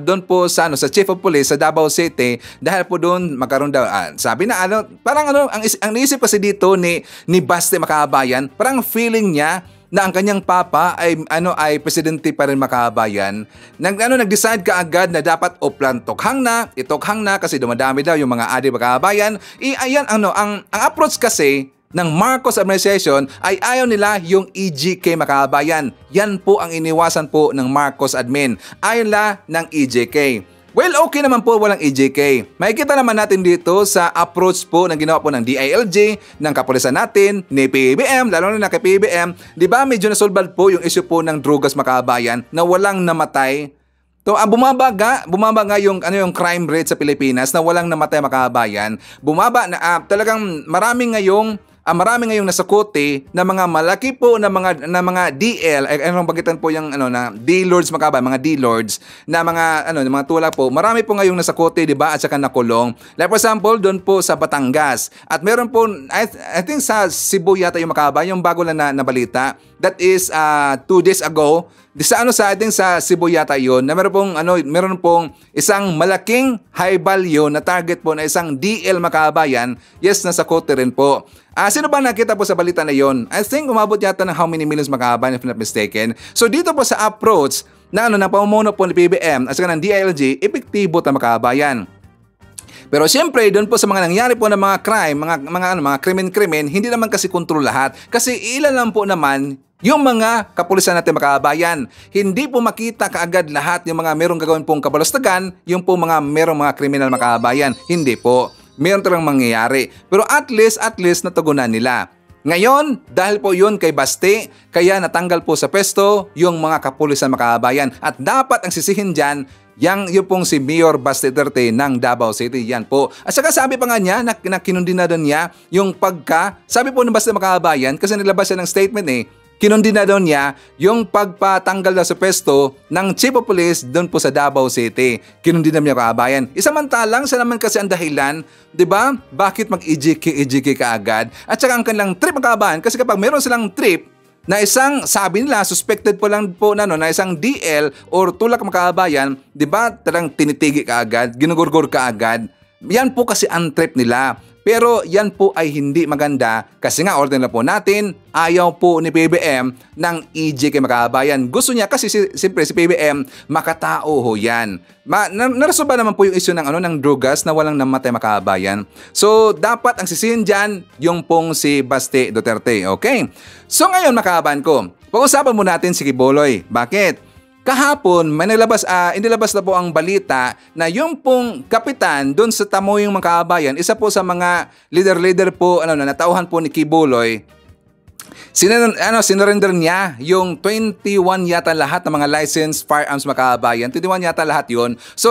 Chief of Police sa Davao City dahil po doon magkaroon daw sabi na ang naisip kasi dito ni Baste makabayan, parang feeling niya na ang kanyang papa ay presidente pa rin makabayan. Nag-decide kaagad na dapat Oplan Tukhang na kasi dumadami daw yung mga adik makabayan. Ang approach kasi ng Marcos administration ay ayaw nila yung EJK makabayan. Yan po ang iniwasan po ng Marcos admin. Ayaw nila ng EJK. Well, okay naman po, walang EJK. Makikita naman natin dito sa approach po na ginawa po ng DILG, ng kapulisan natin, ni PBBM, lalo na kay PBBM. Di ba medyo nasolbal po yung issue po ng drugas makabayan na walang namatay. So, bumaba nga yung crime rate sa Pilipinas na walang namatay makabayan. Bumaba na talagang marami ngayong nasakote na mga malaki po na mga DL, anong bagitan po yung na D-lords makabayan, mga D-lords na mga mga tula po. Marami po ngayong nasakote, 'di ba? At saka nakulong. Like for example, doon po sa Batangas. At meron po I think sa Cebu yata yung makabayan, yung bago lang na balita. That is 2 days ago. Sa ating sa Cebu yata yun, na meron pong isang malaking high value na target po na isang DL makabayan. Yes, nasa kote rin po. Sino ba nakita po sa balita na yon? I think umabot yata ng how many millions makabayan if not mistaken. So dito po sa approach na pamumuno po ni PBBM at saka ng DILG, epektibo ta makabayan. Pero siyempre, doon po sa mga nangyari po ng mga crime, mga krimen, hindi naman kasi kontrol lahat. Kasi ilan lang po naman yung mga kapulisan natin makabayan. Hindi po makita kaagad lahat yung mga merong gagawin pong kabalastagan, yung po merong mga kriminal makabayan. Hindi po. Meron talagang mangyayari. Pero at least natugunan nila. Ngayon, dahil po yun kay Baste, kaya natanggal po sa pwesto yung mga kapulisan makabayan. At dapat ang sisihin dyan, yung pong si Mayor Baste Duterte ng Davao City. Yan po. At saka sabi pa nga niya, na kinundina doon niya yung sabi po ng Baste makabayan, kasi nilabas siya ng statement kinundina doon niya yung pagpatanggal na sa pwesto ng Chief of Police doon po sa Davao City. Kinundina niya kabayan. Isamantalang sa naman kasi ang dahilan, 'di ba? Bakit mag-EJK kaagad? At saka ang kanilang trip kabayan, kasi kapag meron silang trip na isang, sabi nila, suspected po lang po na isang DL or tulak makabayan, 'di ba? Talagang tinitigi kaagad, ginugurgur kaagad. Yan po kasi ang trip nila. Pero yan po ay hindi maganda kasi nga order na po natin, ayaw po ni PBBM ng EJK makabayan. Gusto niya kasi siyempre si PBBM makatao ho yan. Narasolba naman po yung issue ng drugas na walang namatay makabayan. So dapat ang sisihin dyan yung pong si Baste Duterte. Okay? So ngayon makabayan ko, pag-usapan mo natin si Quiboloy. Bakit? Kahapon, inilabas na po ang balita na yung pong kapitan doon sa Tamoyong Makabayan, isa po sa mga leader po na natauhan po ni Quiboloy. Sinurrender niya yung 21 yata lahat ng mga licensed firearms makabayan. 21 yata lahat yon. So,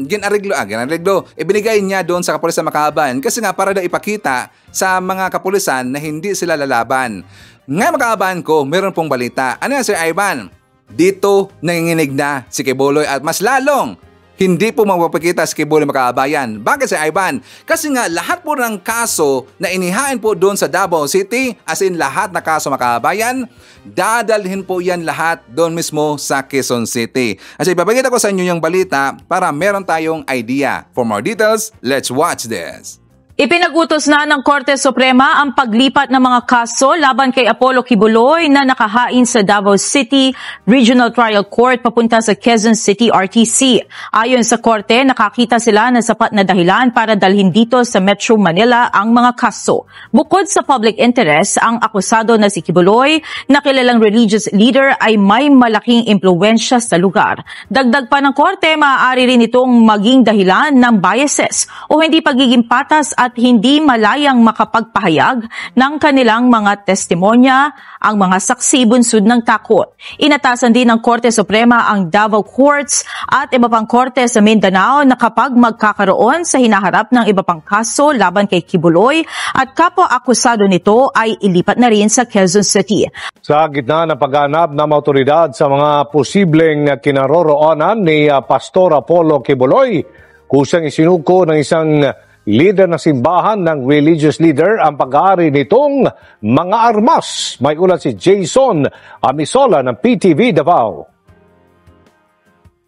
ginariglo. Ibinigay niya doon sa kapulisan makabayan kasi nga para daw ipakita sa mga kapulisan na hindi sila lalaban. Ngayon makabayan ko, meron pong balita. Ano yan, Sir Ivan? Dito nanginginig na si Quiboloy at mas lalong hindi po magpapakita si Quiboloy makabayan. Bakit si Ivan? Kasi nga lahat po ng kaso na inihain po doon sa Davao City, as in lahat na kaso makabayan, dadalhin po yan lahat doon mismo sa Quezon City. At ipapakita ko sa inyo yung balita para meron tayong idea. For more details, let's watch this. Ipinag-utos na ng Korte Suprema ang paglipat ng mga kaso laban kay Apollo Quiboloy na nakahain sa Davao City Regional Trial Court papunta sa Quezon City RTC. Ayon sa Korte, nakakita sila ng sapat na dahilan para dalhin dito sa Metro Manila ang mga kaso. Bukod sa public interest, ang akusado na si Quiboloy na kilalang religious leader ay may malaking impluwensya sa lugar. Dagdag pa ng Korte, maaari rin itong maging dahilan ng biases o hindi pagiging patas at hindi malayang makapagpahayag ng kanilang mga testimonya ang mga saksi bunsod ng takot. Inatasan din ng Korte Suprema ang Davao Courts at iba pang korte sa Mindanao na kapag magkakaroon sa hinaharap ng iba pang kaso laban kay Quiboloy at kapwa-akusado nito ay ilipat na rin sa Quezon City. Sa gitna ng pagganap ng autoridad sa mga posibleng kinaroroonan ni Pastor Apollo Quiboloy, kusang isinuko ng isang leader ng simbahan ng religious leader ang pag-aari nitong mga armas. May ulat si Jason Amisola ng PTV Davao.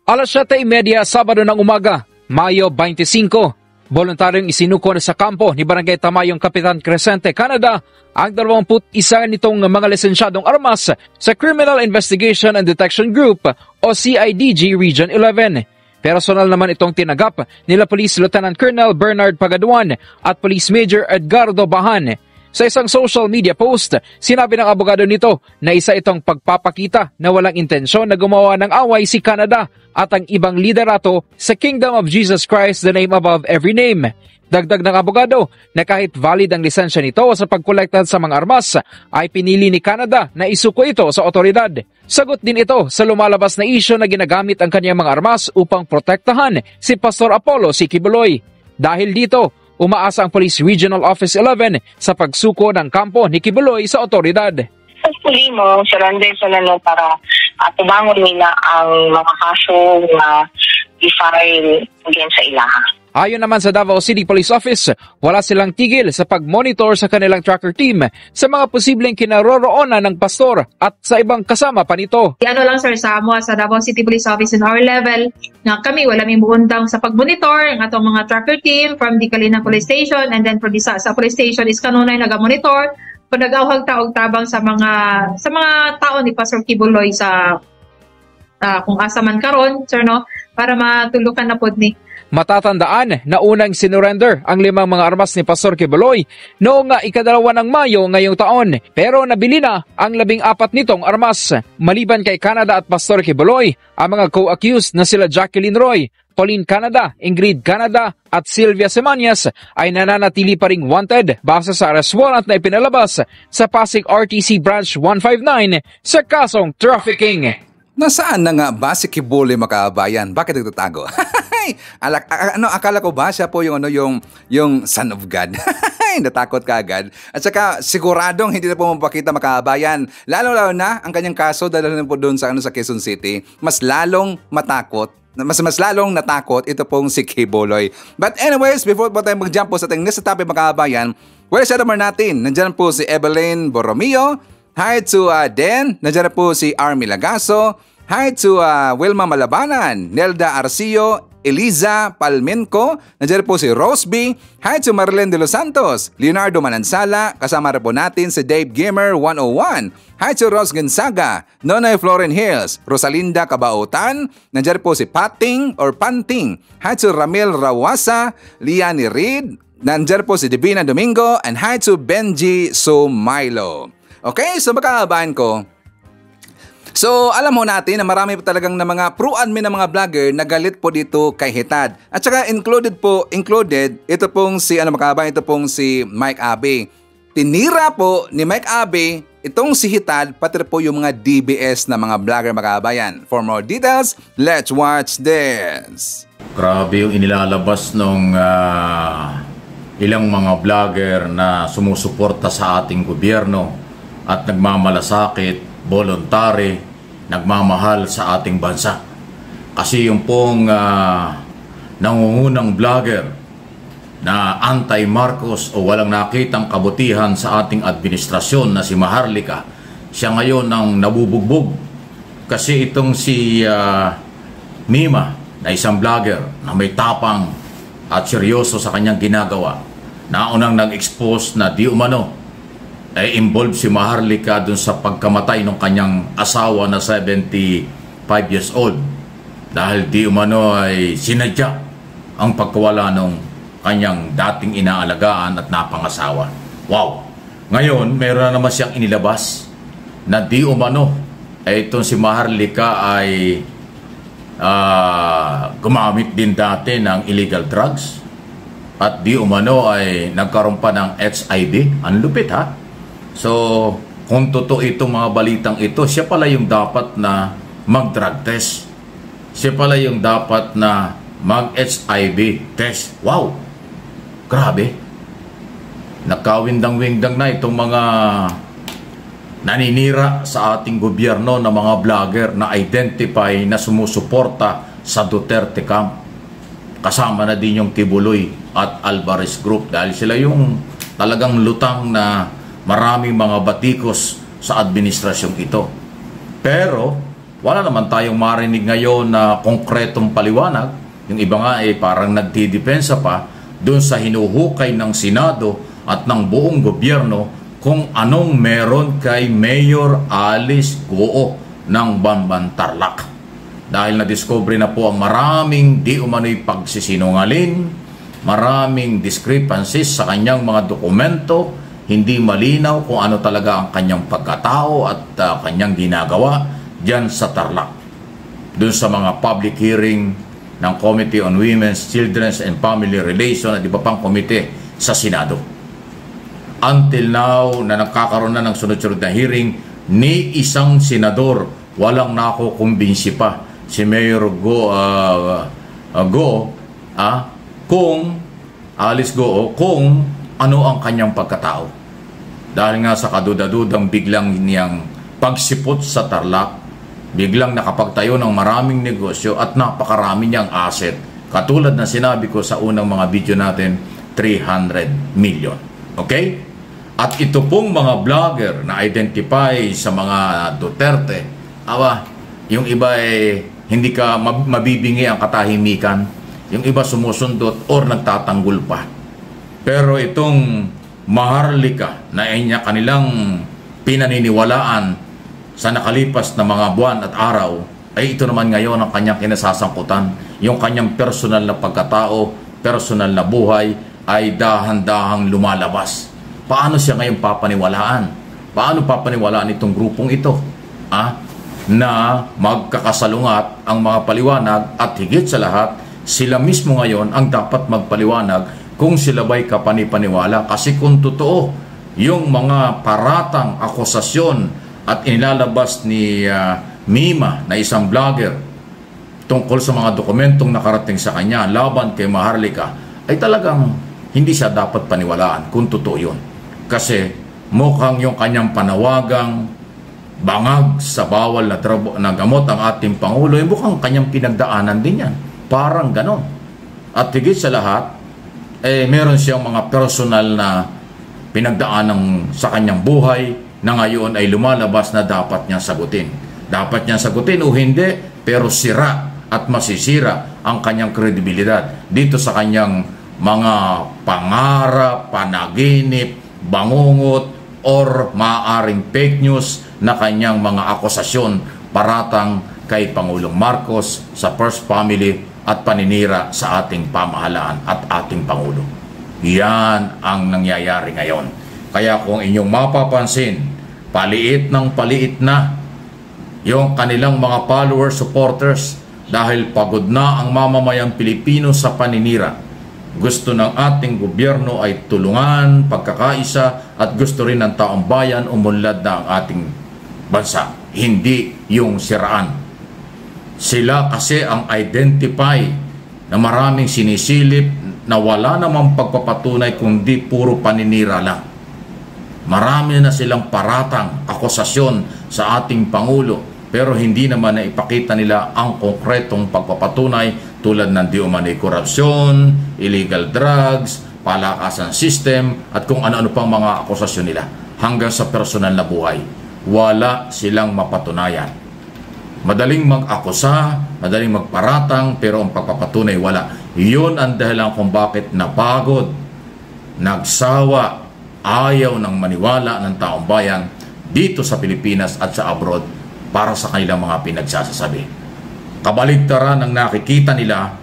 Alas 7:30 Sabado ng umaga, Mayo 25, voluntaryong isinuko na sa kampo ni Barangay Tamayong Kapitan Crescente, Canada ang 21 nitong mga lisensyadong armas sa Criminal Investigation and Detection Group o CIDG Region 11. Personal naman itong tinagap nila Police Lieutenant Colonel Bernard Pagaduan at Police Major Edgardo Bahan. Sa isang social media post, sinabi ng abogado nito na isa itong pagpapakita na walang intensyon na gumawa ng away si Canada at ang ibang liderato sa Kingdom of Jesus Christ, the name above every name. Dagdag ng abogado na kahit valid ang lisensya nito sa pagkolekta sa mga armas, ay pinili ni Canada na isuko ito sa otoridad. Sagot din ito sa lumalabas na isyu na ginagamit ang kanyang mga armas upang protektahan si Pastor Apollo C. Quiboloy. Dahil dito, umaasa ang Police Regional Office 11 sa pagsuko ng kampo ni Quiboloy sa otoridad. Hopefully mo, surrender sila para tubangon nila ang mga kaso na i-file against sa ilaha. Ayon naman sa Davao City Police Office, wala silang tigil sa pag-monitor sa kanilang tracker team sa mga posibleng kinaroroonan ng pastor at sa ibang kasama pa nito. Ano lang sir, sa Davao City Police Office in our level, na kami wala may buundang sa pag-monitor ang atong mga tracker team from the Kalinang Police Station, and then from the sa police station is kanunay nag-monitor kung nag-awhag taog tabang sa mga tao ni Pastor Quiboloy sa kung asa man karon, sir, no, para matulukan na pod ni. Matatandaan na unang sinurrender ang 5 mga armas ni Pastor Quiboloy noong 2 ng Mayo ngayong taon, pero nabili na ang 14 nitong armas. Maliban kay Canada at Pastor Quiboloy, ang mga co-accused na sila Jacqueline Roy, Pauline Canada, Ingrid Canada at Sylvia Semanias ay nananatili pa ring wanted base sa arrest warrant na ipinalabas sa Pasig RTC Branch 159 sa kasong trafficking. Nasaan na nga ba si Quiboloy, makabayan? Bakit nagtatago? Akala ko ba siya po yung son of God? Natakot ka agad. At saka siguradong hindi na po mapakita, makabayan. Lalo na ang kanyang kaso dahil na po doon sa Quezon City, mas lalong matakot. Mas lalong natakot ito pong si Quiboloy. But anyways, before po tayo mag-jump po sa ating next topic, makabayan, share naman natin. Nandiyan po si Evelyn Borromeo. Hi to Den. Nandiyan po si Army Lagaso. Hi to Wilma Malabanan, Nelda Arcio, Eliza Palmenco. Nandiyan po si Rose B. Hi to Marlene de los Santos, Leonardo Manansala. Kasama rin po natin si Dave Gamer 101. Hi to Rose Gonzaga, Nonoy Floren Hills, Rosalinda Cabautan. Nandiyan po si Pating or Panting. Hi to Ramil Rawasa, Liani Reed. Nandiyan po si Divina Domingo. And hi to Benji Sumailo. Okay, so makahabaan ko. So, alam mo natin na marami po talagang na mga pro-admin na mga vlogger na galit po dito kay Hitad. At saka included ito pong si Mike Abe. Tinira po ni Mike Abe itong si Hitad, pati po yung mga DBS na mga vlogger, makabayan. For more details, let's watch this. Grabe yung inilalabas ng ilang mga vlogger na sumusuporta sa ating gobyerno at nagmamalasakit, voluntary, nagmamahal sa ating bansa. Kasi yung pong nangungunang vlogger na anti-Marcos o walang nakitang kabutihan sa ating administrasyon na si Maharlika, siya ngayon ang nabubugbog. Kasi itong si Mima na isang vlogger na may tapang at seryoso sa kanyang ginagawa, na unang nag-expose na di umano ay involved si Maharlika dun sa pagkamatay ng kanyang asawa na 75 years old dahil di umano ay sinadya ang pagkawala ng kanyang dating inaalagaan at napangasawa. Wow! Ngayon, meron na naman siyang inilabas na di umano ay itong si Maharlika ay gumamit din dati ng illegal drugs at di umano ay nagkaroon pa ng HIV. Ang lupit, ha? So, kung totoo itong mga balitang ito, siya pala yung dapat na mag-drug test. Siya pala yung dapat na mag-HIV test. Wow! Grabe! Nagkawindang-windang na itong mga naninira sa ating gobyerno na mga vlogger na identify na sumusuporta sa Duterte camp. Kasama na din yung Quiboloy at Alvarez Group dahil sila yung talagang lutang na maraming mga batikos sa administrasyong ito. Pero wala naman tayong marinig ngayon na konkretong paliwanag. Yung iba nga ay parang nagdidepensa pa dun sa hinuhukay ng Senado at ng buong gobyerno kung anong meron kay Mayor Alice Guo ng Bamban Tarlac. Dahil na-discover na po ang maraming di umano'y pagsisinungaling, maraming discrepancies sa kanyang mga dokumento, hindi malinaw kung ano talaga ang kanyang pagkatao at kanyang ginagawa diyan sa Tarlac. Doon sa mga public hearing ng Committee on Women's, Children's and Family Relations at iba pang komite sa Senado. Until now, na nagkakaroon na ng sunod-sunod na hearing, ni isang senador walang nakukumbinsi pa si Mayor Alice Goo kung ano ang kanyang pagkatao. Dahil nga sa kadudadudang biglang niyang pagsipot sa Tarlac, biglang nakapagtayo ng maraming negosyo at napakarami niyang asset. Katulad na sinabi ko sa unang mga video natin, 300 million. Okay? At ito pong mga vlogger na identify sa mga Duterte, yung iba hindi ka mabibingi ang katahimikan, yung iba sumusundot or nagtatanggol pa. Pero itong Maharlika na kanilang pinaniniwalaan sa nakalipas na mga buwan at araw, ay ito naman ngayon ang kanyang kinasasangkutan. Yung kanyang personal na pagkatao, personal na buhay ay dahan-dahang lumalabas. Paano siya ngayon papaniwalaan? Paano papaniwalaan itong grupong ito? Na magkakasalungat ang mga paliwanag at higit sa lahat, sila mismo ngayon ang dapat magpaliwanag kung sila ba'y kapanipaniwala. Kasi kung totoo, yung mga paratang akusasyon at inilalabas ni Mima na isang vlogger tungkol sa mga dokumentong nakarating sa kanya laban kay Maharlika, ay talagang hindi siya dapat paniwalaan kung totoo yun. Kasi mukhang yung kanyang panawagang bangag sa bawal na gamot ang ating Pangulo, ay mukhang kanyang pinagdaanan din yan. Parang ganon. At higit sa lahat, meron siyang mga personal na pinagdaanan sa kanyang buhay na ngayon ay lumalabas na dapat niyang sagutin. Dapat niyang sagutin o hindi, pero sira at masisira ang kanyang kredibilidad dito sa kanyang mga pangarap, panaginip, bangungot, or maaaring fake news na kanyang mga akusasyon paratang kay Pangulong Marcos sa First Family at paninira sa ating pamahalaan at ating Pangulo. Yan ang nangyayari ngayon. Kaya kung inyong mapapansin, paliit na yung kanilang mga followers, supporters, dahil pagod na ang mamamayang Pilipino sa paninira. Gusto ng ating gobyerno ay tulungan, pagkakaisa, at gusto rin ng taong bayan umunlad na ang ating bansa. Hindi yung siraan. Sila kasi ang identify na maraming sinisilip na wala namang pagpapatunay kundi puro paninira lang. Marami na silang paratang, akusasyon sa ating Pangulo, pero hindi naman na ipakita nila ang konkretong pagpapatunay tulad ng di umano'y korupsyon, illegal drugs, palakasan system, at kung ano-ano pang mga akusasyon nila hanggang sa personal na buhay. Wala silang mapatunayan. Madaling mag-akusa, madaling magparatang, pero ang pagpapatunay wala. Yun ang dahilan kung bakit napagod, nagsawa, ayaw ng maniwala ng taong bayan dito sa Pilipinas at sa abroad para sa kanilang mga pinagsasasabi. Kabaligtaran ang nakikita nila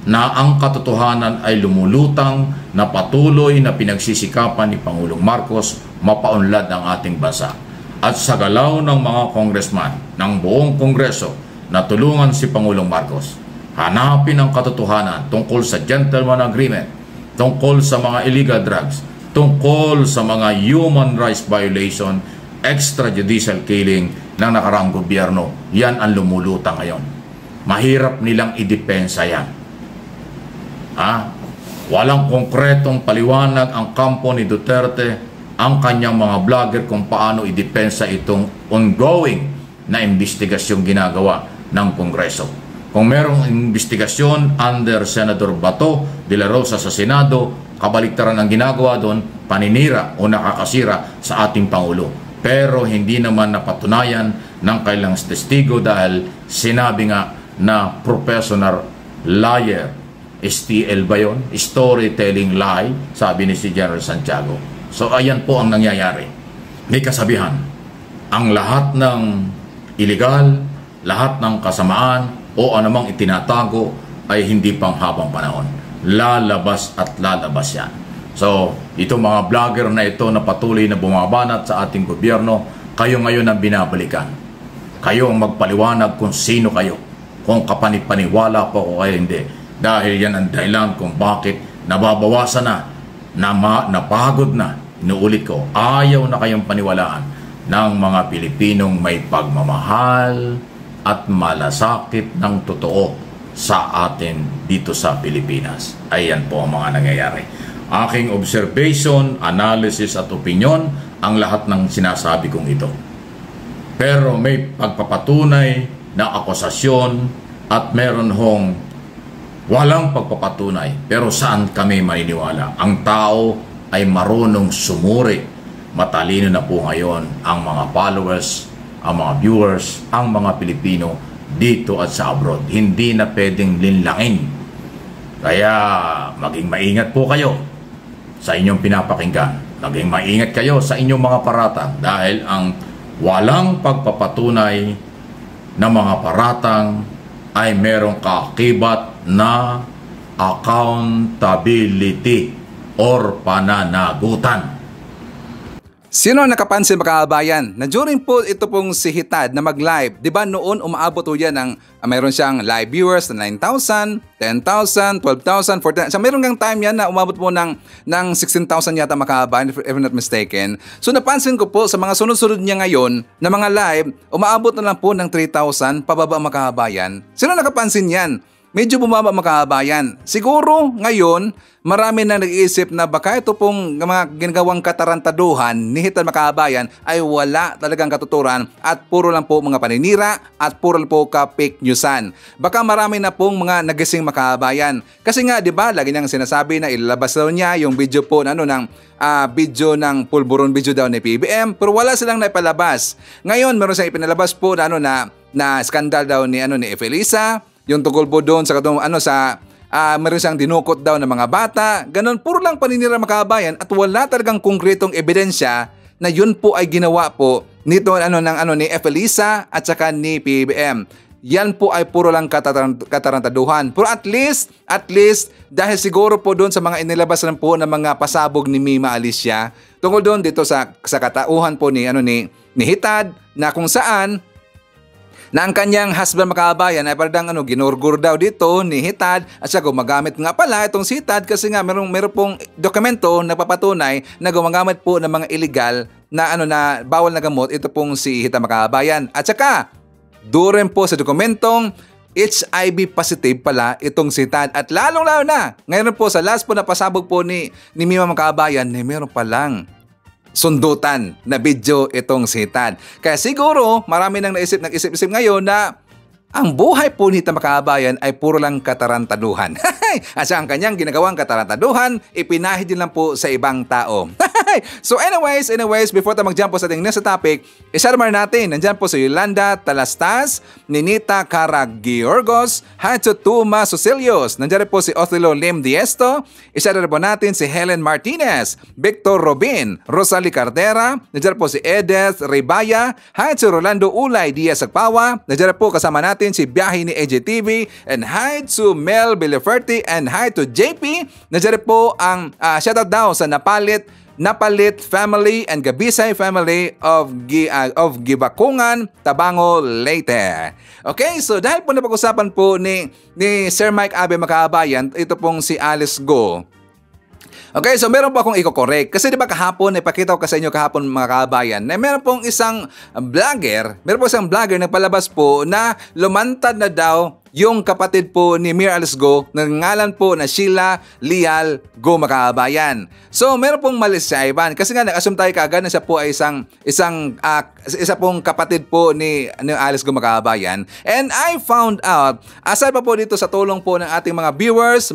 na ang katotohanan ay lumulutang na patuloy na pinagsisikapan ni Pangulong Marcos mapaunlad ang ating bansa. At sa galaw ng mga congressman ng buong Kongreso na tulungan si Pangulong Marcos, hanapin ang katotohanan tungkol sa gentleman agreement, tungkol sa mga illegal drugs, tungkol sa mga human rights violation, extrajudicial killing ng nakaraang gobyerno. Yan ang lumulutang ngayon. Mahirap nilang idepensa yan. Walang konkretong paliwanag ang kampo ni Duterte, ang kanyang mga vlogger kung paano idepensa itong ongoing na investigasyong ginagawa ng Kongreso. Kung merong investigasyon under Senator Bato de la Rosa sa Senado, kabaligtaran ang ginagawa doon, paninira o nakakasira sa ating Pangulo. Pero hindi naman napatunayan ng kailang testigo dahil sinabi nga na professional liar. STL ba yun? Storytelling lie, sabi ni si General Santiago. So ayan po ang nangyayari. May kasabihan, ang lahat ng illegal, lahat ng kasamaan o anumang itinatago ay hindi pang habang panahon. Lalabas at lalabas yan. So, itong mga vlogger na ito na patuloy na bumabanat sa ating gobyerno, kayo ngayon ang binabalikan. Kayo ang magpaliwanag kung sino kayo. Kung kapanipaniwala po o kayo hindi. Dahil yan ang dahilan kung bakit nababawasan na, napagod na, inuulit ko, ayaw na kayong paniwalaan ng mga Pilipinong may pagmamahal at malasakit ng totoo sa atin dito sa Pilipinas. Ayan po ang mga nangyayari. Aking observation, analysis at opinion ang lahat ng sinasabi kong ito. Pero may pagpapatunay na akusasyon at meron hong walang pagpapatunay. Pero saan kami maniniwala? Ang tao ay marunong sumuri. Matalino na po ngayon ang mga followers, ang mga viewers, ang mga Pilipino dito at sa abroad. Hindi na pwedeng linlangin. Kaya maging maingat po kayo sa inyong pinapakinggan. Maging maingat kayo sa inyong mga paratang dahil ang walang pagpapatunay na mga paratang ay merong kaakibat na accountability or pananagutan. Sino ang nakapansin mga kababayan na during po ito pong si Hitad na mag-live, di ba noon umaabot po yan ng mayroon siyang live viewers na 9,000, 10,000, 12,000, 14,000. So mayroon kang time yan na umabot po ng 16,000 yata mga kababayan if not mistaken. So napansin ko po sa mga sunod-sunod niya ngayon na mga live, umaabot na lang po ng 3,000 pababa mga kababayan. Sino nakapansin yan? Medyo bumaba mga kababayan. Siguro ngayon, marami na nag-iisip na baka ito pong mga ginagawang katarantaduhan ni Hitad mga kababayan ay wala talagang katuturan at puro lang po mga paninira at puro lang po ka-fake newsan. Baka marami na pong mga nagising mga kababayan. Kasi nga, di ba, lagi niyang sinasabi na ilalabas daw niya yung video po na video ng pulburon video daw ni PBM, pero wala silang naipalabas. Ngayon, meron siyang ipinalabas po na skandal daw ni Efelisa. Yung tungkol po doon sa meron siyang dinukot daw ng mga bata. Ganon, puro lang paninira mga kababayan at wala talagang konkretong ebidensya na yun po ay ginawa po nito ni Efelisa at saka ni PBM. Yan po ay puro lang katarantaduhan. Pero at least dahil siguro po doon sa mga inilabas lang po ng mga pasabog ni Mima Alicia tungkol doon dito sa katauhan po ni Hitad na kung saan na ang kanyang husband mga kababayan ay parang ginurgur daw dito ni Hitad at siya gumagamit nga pala itong si Hitad kasi nga meron pong dokumento na papatunay na gumagamit po ng mga illegal na bawal na gamot ito pong si Hitad mga kababayan. At saka doon po sa dokumentong HIV positive pala itong si Hitad at lalong-lalo na ngayon po sa last po na pasabog po ni Mima mga kababayan na meron palang sundutan na video itong si Hitad. Kaya siguro marami nang nag-isip ngayon na ang buhay po ni Hitad mga kababayan ay puro lang katarantaduhan. At ang kanyang ginagawang katarantaduhan, ipinahid din lang po sa ibang tao. So anyways, before tayo mag-jump po sa ating next topic, isarmar natin, nandyan po si Yolanda Talastas, Ninita Caragiorgos, Hancho Tuma Susilios, nandyan po si Othello Lim Diesto, isarmar po natin si Helen Martinez, Victor Robin, Rosalie Cardera, nandyan po si Edeth Ribaya, Hancho Rolando Ulay Diaz Agpawa, nandyan po kasama natin si Biyahe ni AJTV, and hi to Mel Billeferte, and hi to JP, nandyan po ang shoutout daw sa Napalit family and Gabisay family of Gibakungan, Tabango, Leyte. Okay, so dahil po napag-usapan po ni Sir Mike Abe mga kababayan, ito pong si Alice Go. Okay, so meron po akong i-correct. Kasi di ba kahapon, ipakita ko sa inyo kahapon mga kababayan, na meron pong isang vlogger nagpalabas po na lumantad na daw yung kapatid po ni Mir Alice Go na ngalan po na Sheila Lial Go mga kababayan. So meron pong mali sa Ivan kasi nga nag-assume tayo kagad na siya po ay isa pong kapatid po ni Alice Go mga kababayan. And I found out, aside pa po dito sa tulong po ng ating mga viewers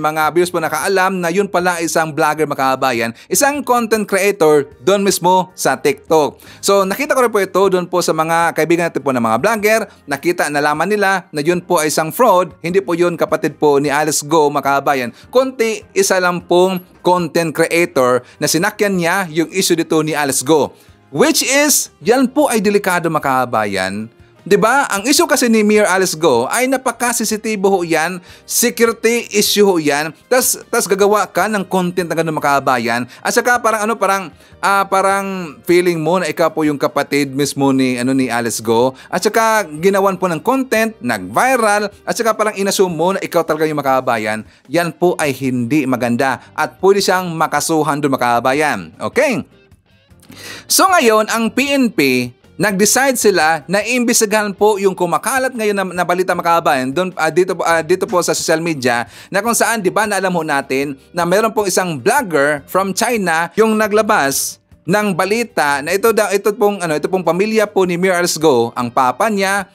po nakaalam na yun pala isang vlogger mga kababayan, isang content creator doon mismo sa TikTok. So nakita ko rin po ito doon po sa mga kaibigan natin po ng mga vlogger, nalaman nila na yun po ay isang fraud, hindi po yun kapatid po ni Alice Go mga kababayan, kundi isa lang pong content creator na sinakyan niya yung issue dito ni Alice Go. Which is, yan po ay delikado mga kababayan 'Diba? Ang issue kasi ni Mayor Alice Go ay napaka-sensitibo ho yan, security issue ho yan, tas gagawa ka ng content na ganun mga kabayan, at saka parang feeling mo na ikaw po yung kapatid mismo ni Alice Go, at saka ginawan po ng content, nag-viral, at saka parang inassume mo na ikaw talaga yung mga kabayan. Yan po ay hindi maganda at pwede siyang makasuhan doon mga kabayan. Okay? So ngayon, ang PNP, nag-decide sila na iimbestigahan po yung kumakalat ngayon na balita mga kabayan dito po sa social media, na kung saan, di ba, naalam ho natin na meron pong isang vlogger from China yung naglabas ng balita na ito pong pamilya po ni Mayor Alice Go, ang papa niya,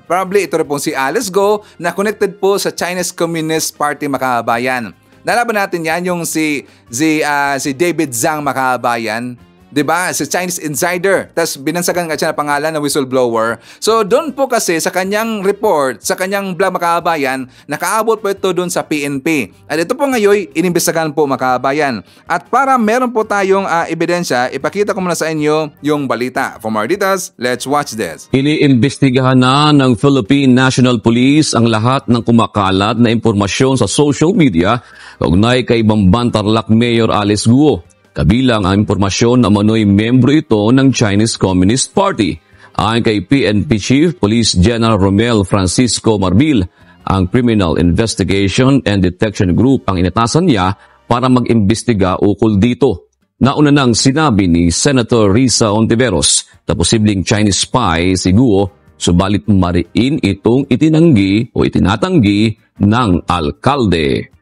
probably ito rin pong si Alice Go, na connected po sa Chinese Communist Party mga kabayan. Nalaban natin yan yung si David Zhang mga kabayan. Diba? Si Chinese Insider. Tapos binansagan ka siya na pangalan na whistleblower. So doon po kasi sa kanyang report, sa kanyang blog mga kabayan, nakaabot po ito doon sa PNP. At ito po ngayon, inimbestigahan po mga kabayan. At para meron po tayong ebidensya, ipakita ko muna sa inyo yung balita. For more details, let's watch this. Iniimbestigahan na ng Philippine National Police ang lahat ng kumakalat na impormasyon sa social media kaugnay kay Bamban Tarlac Mayor Alice Guo. Kabilang ang impormasyon na umano'y membro ito ng Chinese Communist Party. Ayon kay PNP Chief Police General Romel Francisco Marbil, ang Criminal Investigation and Detection Group ang inatasan niya para mag-imbestiga ukol dito. Nauna nang sinabi ni Senator Risa Ontiveros na posibleng Chinese spy si Guo, subalit mariin itong itinanggi o itinatanggi ng alkalde.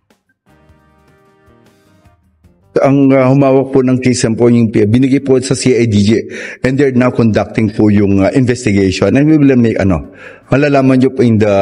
Ang humawak po ng case po yung binigay po sa CIDG, and they're now conducting po yung investigation, and we will make malalaman nyo po in the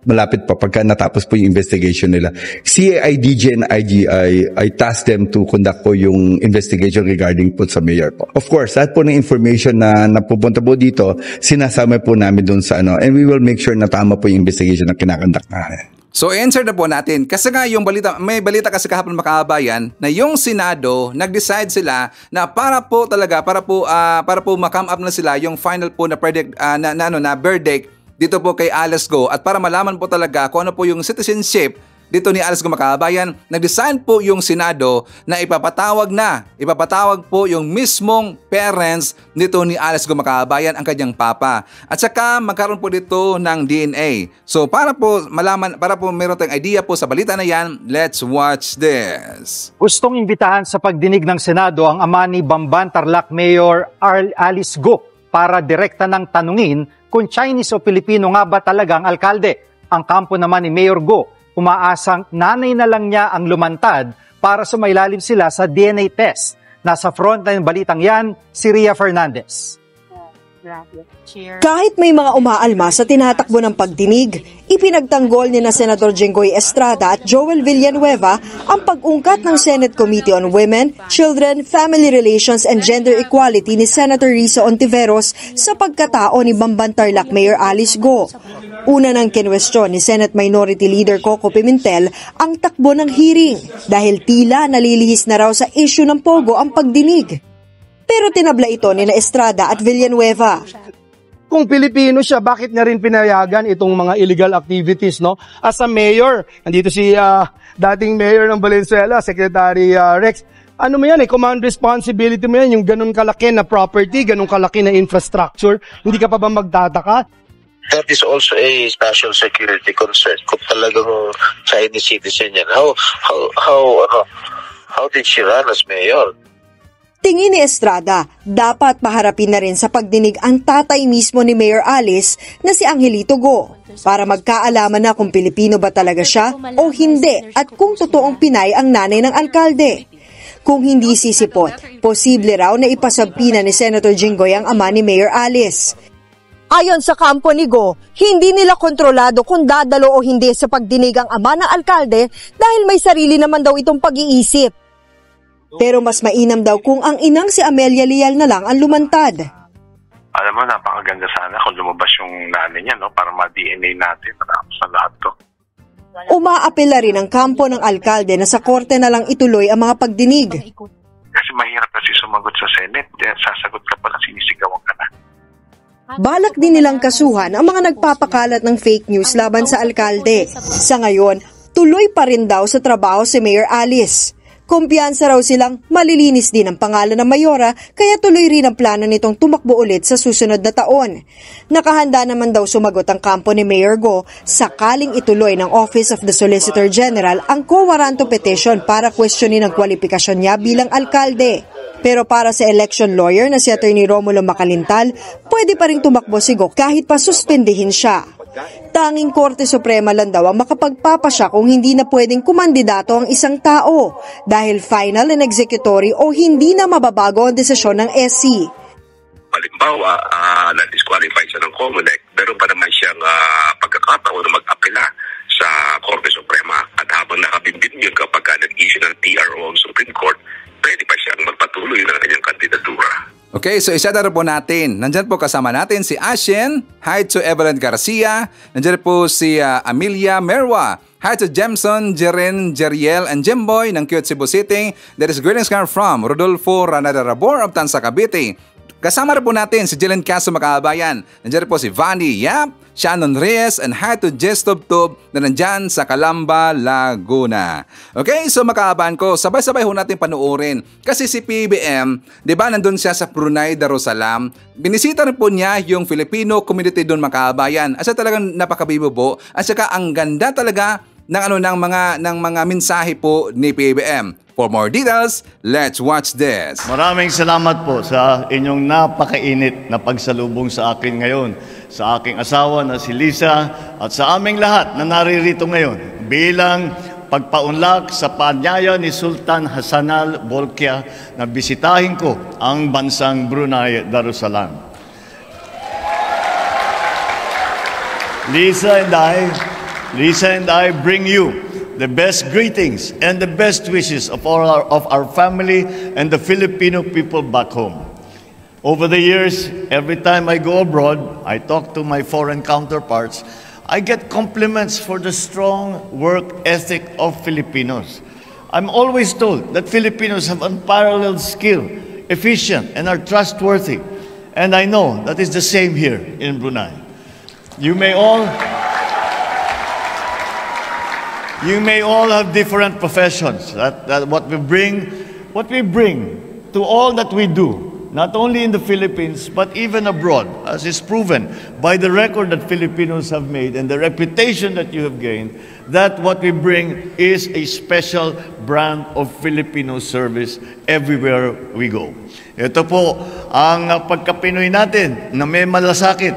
malapit pa pagka natapos po yung investigation nila. CIDG and IGI, I tasked them to conduct po yung investigation regarding po sa mayor po. Of course, lahat po ng information na napupunta po dito, sinasama po namin doon sa and we will make sure na tama po yung investigation na kinakandak na. So answer na po natin, kasi nga yung balita, may balita kasi kahapon mga kabayan na yung Senado nag-decide sila na para po ma-come up na sila yung final po na verdict dito po kay Alice Go, at para malaman po talaga kung ano po yung citizenship dito ni Alice Go mga kabayan, nag-design po yung Senado na ipapatawag po yung mismong parents nito ni Alice Go mga kabayan, ang kanyang papa. At saka magkaroon po dito ng DNA. So para po meron tayong idea po sa balita na yan, let's watch this. Gustong imbitahan sa pagdinig ng Senado ang ama ni Bamban Tarlac Mayor Alice Go para direkta ng tanungin kung Chinese o Pilipino nga ba talaga ang alkalde. Ang kampo naman ni Mayor Go, umaasang nanay na lang niya ang lumantad para sumailalim sila sa DNA test. Nasa front ng balitang yan, si Ria Fernandez. Kahit may mga umaalma sa tinatakbo ng pagdinig, ipinagtanggol ni na Senator Jinggoy Estrada at Joel Villanueva ang pag-ungkat ng Senate Committee on Women, Children, Family Relations and Gender Equality ni Senator Risa Ontiveros sa pagkatao ni Bamban Tarlac Mayor Alice Go. Una nang kinwestiyon ni Senate Minority Leader Coco Pimentel ang takbo ng hearing dahil tila nalilihis na raw sa issue ng Pogo ang pagdinig. Pero tinabla ito ni na Estrada at Villanueva. Kung Pilipino siya, bakit niya rin pinayagan itong mga illegal activities, no? As a mayor, nandito si dating mayor ng Valenzuela, Secretary Rex. Ano mo yan, command responsibility mo yan, yung ganun kalaki na property, ganun kalaki na infrastructure, hindi ka pa ba magtataka? That is also a national security concern. Kung talagang Chinese citizen yan, how did she run as mayor? Tingin ni Estrada, dapat maharapin na rin sa pagdinig ang tatay mismo ni Mayor Alice na si Angelito Go para magkaalaman na kung Pilipino ba talaga siya o hindi at kung totoong Pinay ang nanay ng alkalde. Kung hindi sisipot, posible raw na ipasabpina ni Senator Jinggoy ang ama ni Mayor Alice. Ayon sa kampo ni Go, hindi nila kontrolado kung dadalo o hindi sa pagdinig ang ama ng alkalde dahil may sarili naman daw itong pag-iisip. Pero mas mainam daw kung ang inang si Amelia Leal na lang ang lumantad. Alam mo, napakaganda sana kung lumabas yung nanay niya, no? Para ma-DNA natin, matapos na lahat to. Umaapela rin ang kampo ng alkalde na sa korte na lang ituloy ang mga pagdinig. Kasi mahirap kasi sumagot sa Senate, sasagot ka pala, sinisigawan ka na. Balak din nilang kasuhan ang mga nagpapakalat ng fake news laban sa alkalde. Sa ngayon, tuloy pa rin daw sa trabaho si Mayor Alice. Kumpiyansa raw silang malilinis din ang pangalan ng mayora kaya tuloy rin ang plano nitong tumakbo ulit sa susunod na taon. Nakahanda naman daw sumagot ang kampo ni Mayor Go sakaling ituloy ng Office of the Solicitor General ang quo warranto petition para questionin ang kwalifikasyon niya bilang alkalde. Pero para sa election lawyer na si Atty. Romulo Macalintal, pwede pa rin tumakbo si Go kahit pa suspendihin siya. Tanging Korte Suprema lang daw ang makapagpapasya kung hindi na pwedeng kumandidato ang isang tao dahil final and executory o hindi na mababago ang desisyon ng SC. Halimbawa, na-disqualify siya ng COMELEC, meron pa naman siyang pagkakataon na mag-apela sa Korte Suprema. At habang nakabimbing yun kapag nag-issue ng TRO ang Supreme Court, pwede pa siyang magpatuloy ng kanyang kandidatura. Okay, so isa na po natin. Nandyan po kasama natin si Ashen, hi to Evelyn Garcia, nandyan po si Amelia Merwa, hi to Jemson, Jeren, Jeriel, and Jemboy ng Cute Cebu City. There is greetings from Rodolfo Ranada-Rabor of Tansa, Cavite. Kasama rin po natin si Jelen Caso Makabayan. Nandiyan po si Vanny Yap, Shannon Reyes, and hi to Jess Tubtub na nandyan sa Calamba, Laguna. Okay, so makabayan ko, sabay-sabay ho natin panuorin. Kasi si PBM, di ba nandun siya sa Brunei Darussalam, binisita rin po niya yung Filipino community doon makabayan. At siya talagang napakabibo po. At saka ang ganda talaga ng mga mensahe po ni PBM. For more details, let's watch this. Maraming salamat po sa inyong napakainit na pagsalubong sa akin ngayon, sa aking asawa na si Lisa at sa aming lahat na naririto ngayon bilang pagpaunlak sa paanyaya ni Sultan Hassanal Bolkiah na bisitahin ko ang bansang Brunei Darussalam. Lisa and I bring you the best greetings and the best wishes of our family and the Filipino people back home. Over the years, every time I go abroad, I talk to my foreign counterparts, I get compliments for the strong work ethic of Filipinos. I'm always told that Filipinos have unparalleled skill, efficient, and are trustworthy. And I know that is the same here in Brunei. You may all have different professions. What we bring to all that we do, not only in the Philippines, but even abroad, as is proven by the record that Filipinos have made and the reputation that you have gained, that what we bring is a special brand of Filipino service everywhere we go. Ito po ang pagka-Pinoy natin na may malasakit,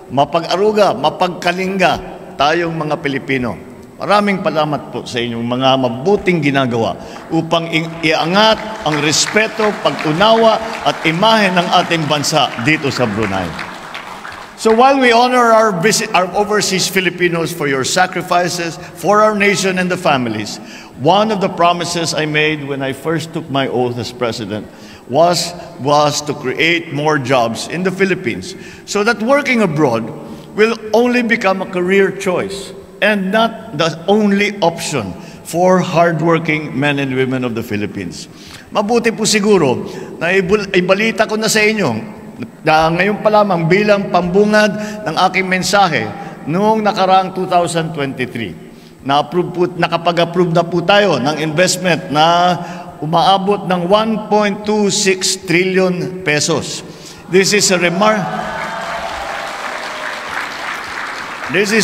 mapag-aruga, mapagkalinga tayong mga Pilipino. Maraming salamat po sa inyong mga mabuting ginagawa upang iangat ang respeto, pag-unawa at imahe ng ating bansa dito sa Brunei. So while we honor our overseas Filipinos for your sacrifices, for our nation and the families, one of the promises I made when I first took my oath as president was to create more jobs in the Philippines so that working abroad will only become a career choice and not the only option for hardworking men and women of the Philippines. Mabuti po siguro na ibalita ko na sa inyo na ngayon pa lamang bilang pambungad ng aking mensahe noong nakaraang 2023. Nakapag-approve na po tayo ng investment na umaabot ng 1.26 trillion pesos. This is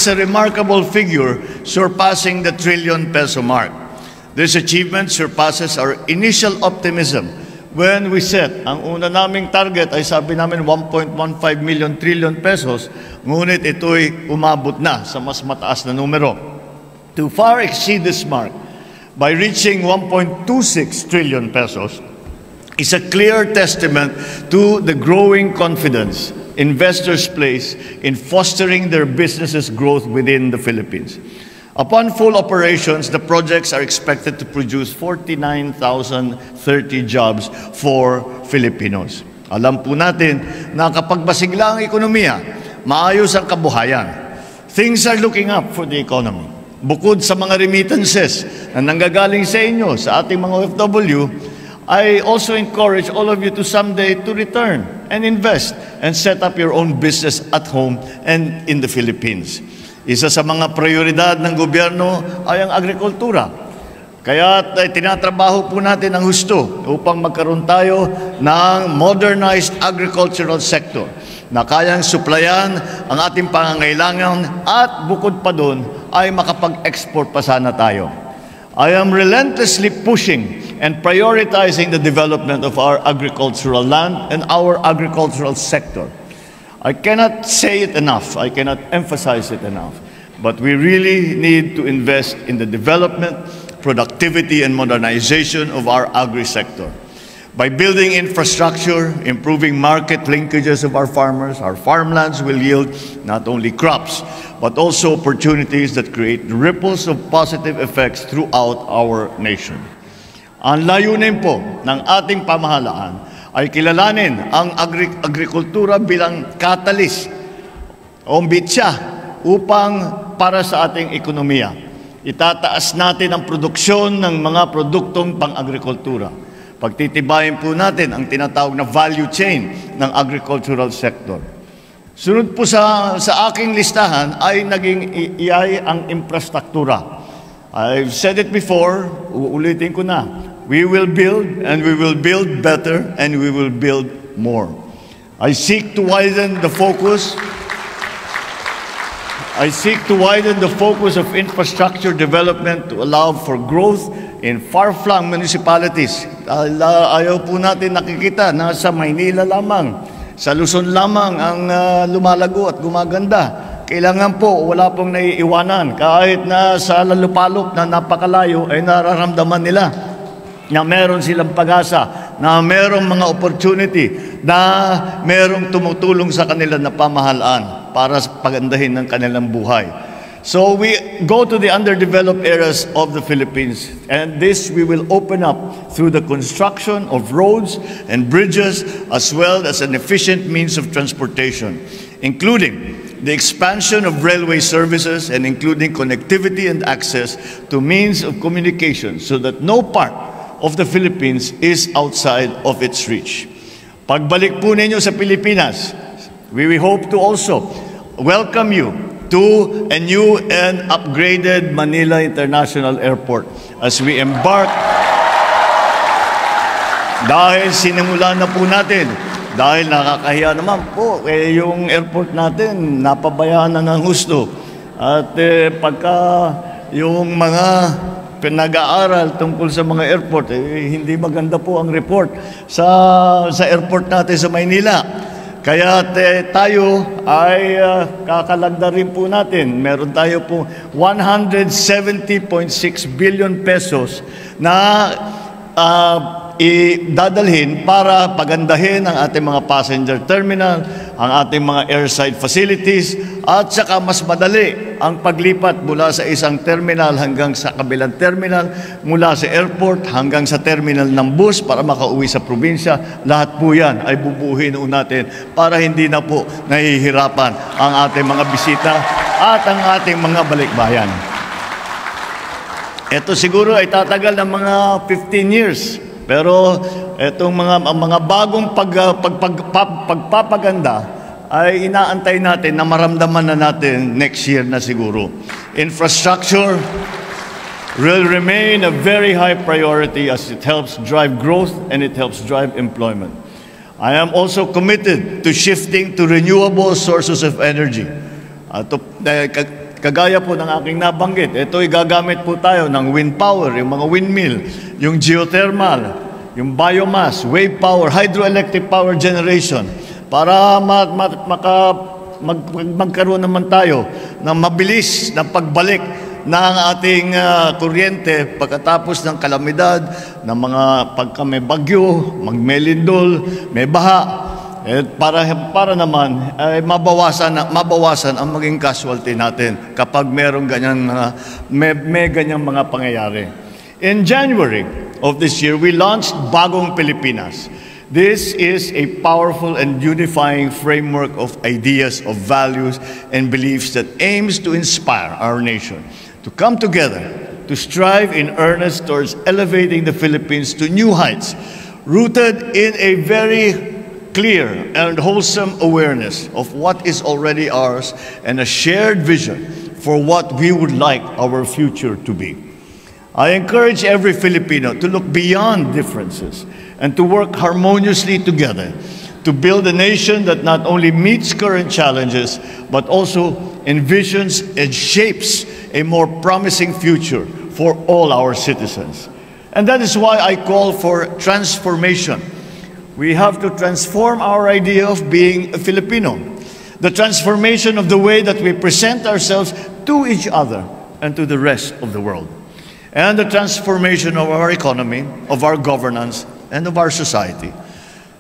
a remarkable figure surpassing the trillion peso mark. This achievement surpasses our initial optimism when we set ang una naming target ay sabi namin 1.15 trillion pesos, ngunit ito'y umabot na sa mas mataas na numero. To far exceed this mark by reaching 1.26 trillion pesos is a clear testament to the growing confidence investors place in fostering their businesses' growth within the Philippines. Upon full operations, the projects are expected to produce 49,030 jobs for Filipinos. Alam po natin na kapag masigla ang ekonomiya, maayos ang kabuhayan. Things are looking up for the economy. Bukod sa mga remittances na nanggagaling sa inyo, sa ating mga OFW, I also encourage all of you to someday to return and invest and set up your own business at home and in the Philippines. Isa sa mga prioridad ng gobyerno ay ang agrikultura. Kaya tinatrabaho po natin ang husto upang magkaroon tayo ng modernized agricultural sector na kayang suplayan ang ating pangangailangan at bukod pa doon ay makapag-export pa sana tayo. I am relentlessly pushing and prioritizing the development of our agricultural land and our agricultural sector. I cannot say it enough, I cannot emphasize it enough, but we really need to invest in the development, productivity, and modernization of our agri-sector. By building infrastructure, improving market linkages of our farmers, our farmlands will yield not only crops, but also opportunities that create ripples of positive effects throughout our nation. Ang layunin po ng ating pamahalaan ay kilalanin ang agrikultura bilang catalyst o mbitsa upang para sa ating ekonomiya. Itataas natin ang produksyon ng mga produktong pang-agrikultura. Pagtitibayin po natin ang tinatawag na value chain ng agricultural sector. Sunod po sa aking listahan ay naging iay ang infrastruktura. I've said it before, uulitin ko na. We will build and we will build better and we will build more. I seek to widen the focus of infrastructure development to allow for growth in far-flung municipalities. Ayaw po natin nakikita na sa Maynila lamang, sa Luzon lamang ang lumalago at gumaganda. Kailangan po wala pong naiiwanan kahit na sa lalupalop na napakalayo ay nararamdaman nila na meron silang pag-asa, na merong mga opportunity, na merong tumutulong sa kanila na pamahalaan para pagandahin ng kanilang buhay. So we go to the underdeveloped areas of the Philippines, and this we will open up through the construction of roads and bridges as well as an efficient means of transportation, including the expansion of railway services and including connectivity and access to means of communication so that no part of the Philippines is outside of its reach. Pagbalik po ninyo sa Pilipinas, we hope to also welcome you to a new and upgraded Manila International Airport as we embark. Dahil sinimulan na po natin, dahil nakakahiya naman po, yung airport natin napabayaan na ng husto. At pagka yung mga pinag-aaral tungkol sa mga airport, hindi maganda po ang report sa airport natin sa Maynila. Kaya tayo ay kakalagda rin po natin. Meron tayo po 170.6 billion pesos na idadalhin para pagandahin ang ating mga passenger terminal, ang ating mga airside facilities, at saka mas madali ang paglipat mula sa isang terminal hanggang sa kabilang terminal, mula sa airport hanggang sa terminal ng bus para makauwi sa probinsya. Lahat po yan ay bubuhin natin para hindi na po nahihirapan ang ating mga bisita at ang ating mga balikbayan. Ito siguro ay tatagal ng mga 15 years. Pero itong mga bagong pagpapaganda ay inaantay natin na maramdaman na natin next year na siguro. Infrastructure will remain a very high priority as it helps drive growth and it helps drive employment. I am also committed to shifting to renewable sources of energy. Kagaya po ng aking nabanggit, ito ay gagamit po tayo ng wind power, yung mga windmill, yung geothermal, yung biomass, wave power, hydroelectric power generation, para magkaroon naman tayo ng mabilis na pagbalik ng ating kuryente pagkatapos ng kalamidad, ng mga pagka may bagyo, magmelindol, may baha. Para naman ay mabawasan ang maging casualty natin kapag merong may ganyang mga pangyayari. In January of this year, we launched Bagong Pilipinas. This is a powerful and unifying framework of ideas, of values, and beliefs that aims to inspire our nation to come together to strive in earnest towards elevating the Philippines to new heights, rooted in a very clear and wholesome awareness of what is already ours and a shared vision for what we would like our future to be. I encourage every Filipino to look beyond differences and to work harmoniously together to build a nation that not only meets current challenges, but also envisions and shapes a more promising future for all our citizens. And that is why I call for transformation. We have to transform our idea of being a Filipino, the transformation of the way that we present ourselves to each other and to the rest of the world, and the transformation of our economy, of our governance, and of our society.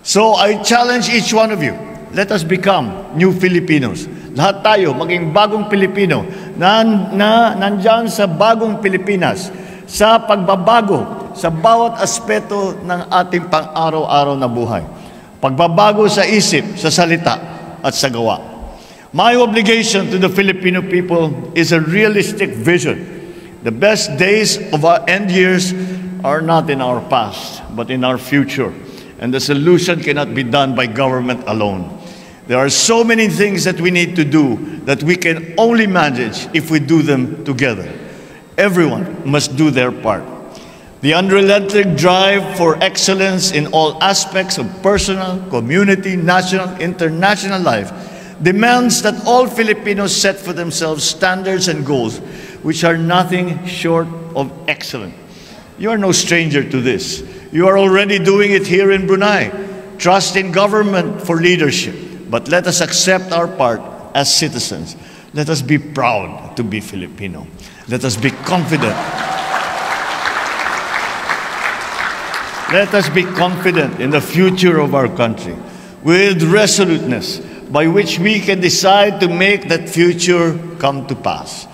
So I challenge each one of you, let us become new Filipinos. Lahat tayo maging bagong Pilipino na nandyan sa bagong Pilipinas, sa pagbabago sa bawat aspeto ng ating pang-araw-araw na buhay. Pagbabago sa isip, sa salita, at sa gawa. My obligation to the Filipino people is a realistic vision. The best days of our end years are not in our past, but in our future. And the solution cannot be done by government alone. There are so many things that we need to do that we can only manage if we do them together. Everyone must do their part. The unrelenting drive for excellence in all aspects of personal, community, national, international life demands that all Filipinos set for themselves standards and goals which are nothing short of excellent. You are no stranger to this. You are already doing it here in Brunei. Trust in government for leadership. But let us accept our part as citizens. Let us be proud to be Filipino. Let us be confident. Let us be confident in the future of our country with resoluteness by which we can decide to make that future come to pass.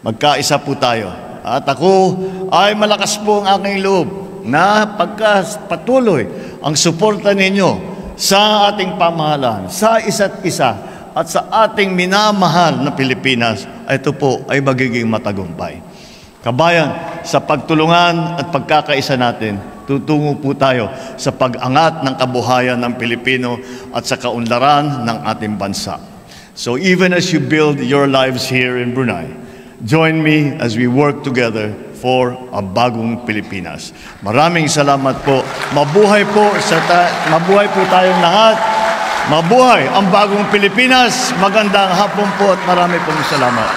Magkaisa po tayo. At ako ay malakas po ang aking loob na pagkapatuloy ang suporta ninyo sa ating pamahalaan, sa isa't isa, at sa ating minamahal na Pilipinas, ito po ay magiging matagumpay. Kabayan, sa pagtulungan at pagkakaisa natin, tutungo po tayo sa pag-angat ng kabuhayan ng Pilipino at sa kaunlaran ng ating bansa. So even as you build your lives here in Brunei, join me as we work together for a bagong Pilipinas. Maraming salamat po. Mabuhay po tayong lahat. Mabuhay ang bagong Pilipinas. Magandang hapon po at marami pong salamat.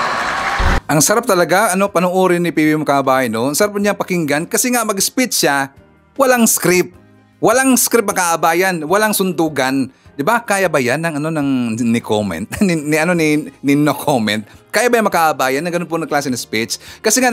Ang sarap talaga, panoorin ni PBBM Makabayan, no? Ang sarap niya pakinggan kasi nga mag-speech siya, walang script. Walang script Makabayan, walang suntugan. 'Di ba? Kaya ba 'yan ng comment? ni no comment? Kaya ba 'yan Makabayan na ganun po na klase ng speech? Kasi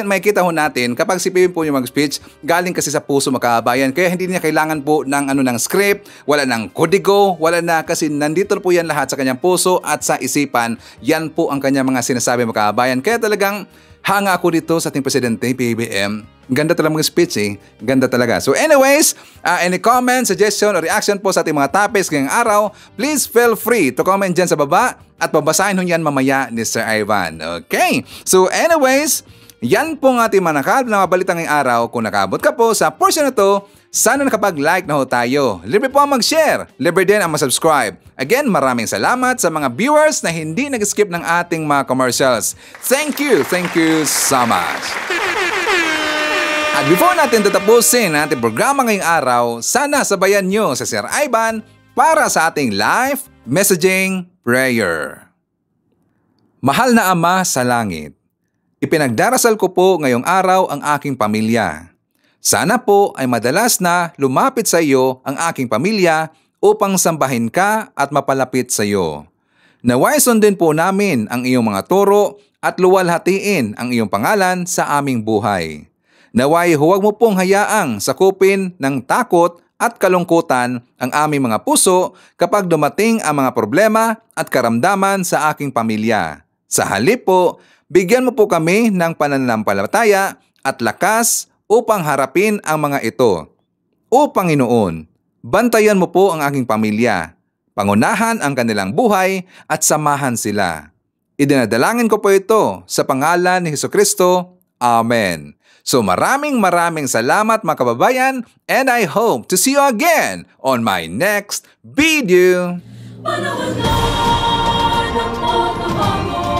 makikita ho natin kapag si PBBM po yung mag-speech, galing kasi sa puso Makabayan. Kaya hindi niya kailangan po ng script, wala ng kodigo, wala na kasi nandito po 'yan lahat sa kanyang puso at sa isipan. Yan po ang kanyang mga sinasabi Makabayan. Kaya talagang hanga ako dito sa ating presidente, PBBM. Ganda talaga mga speech Ganda talaga. So anyways, any comment, suggestion, or reaction po sa ating mga topics ngayong araw, please feel free to comment dyan sa baba at babasahin ho yan mamaya ni Sir Ivan. Okay? So anyways, yan po ang ating manakal na mabalita ngayong araw. Kung nakabot ka po sa portion na to, sana nakapag-like na ho tayo. Libre po ang mag-share. Libre din ang mag-subscribe. Again, maraming salamat sa mga viewers na hindi nag-skip ng ating mga commercials. Thank you so much. At before natin tatapusin ang ating programa ngayong araw, sana sabayan nyo sa Sir Ivan para sa ating live messaging prayer. Mahal na Ama sa langit, ipinagdarasal ko po ngayong araw ang aking pamilya. Sana po ay madalas na lumapit sa iyo ang aking pamilya upang sambahin ka at mapalapit sa iyo. Naway sundin po namin ang iyong mga turo at luwalhatiin ang iyong pangalan sa aming buhay. Naway huwag mo pong hayaang sakupin ng takot at kalungkutan ang aming mga puso kapag dumating ang mga problema at karamdaman sa aking pamilya. Sa halip po, bigyan mo po kami ng pananampalataya at lakas upang harapin ang mga ito. O Panginoon, bantayan mo po ang aking pamilya. Pangunahan ang kanilang buhay at samahan sila. Idinadalangin ko po ito sa pangalan ni Hesukristo. Amen. So maraming salamat mga kababayan, and I hope to see you again on my next video. Panahon na ng pagbabago.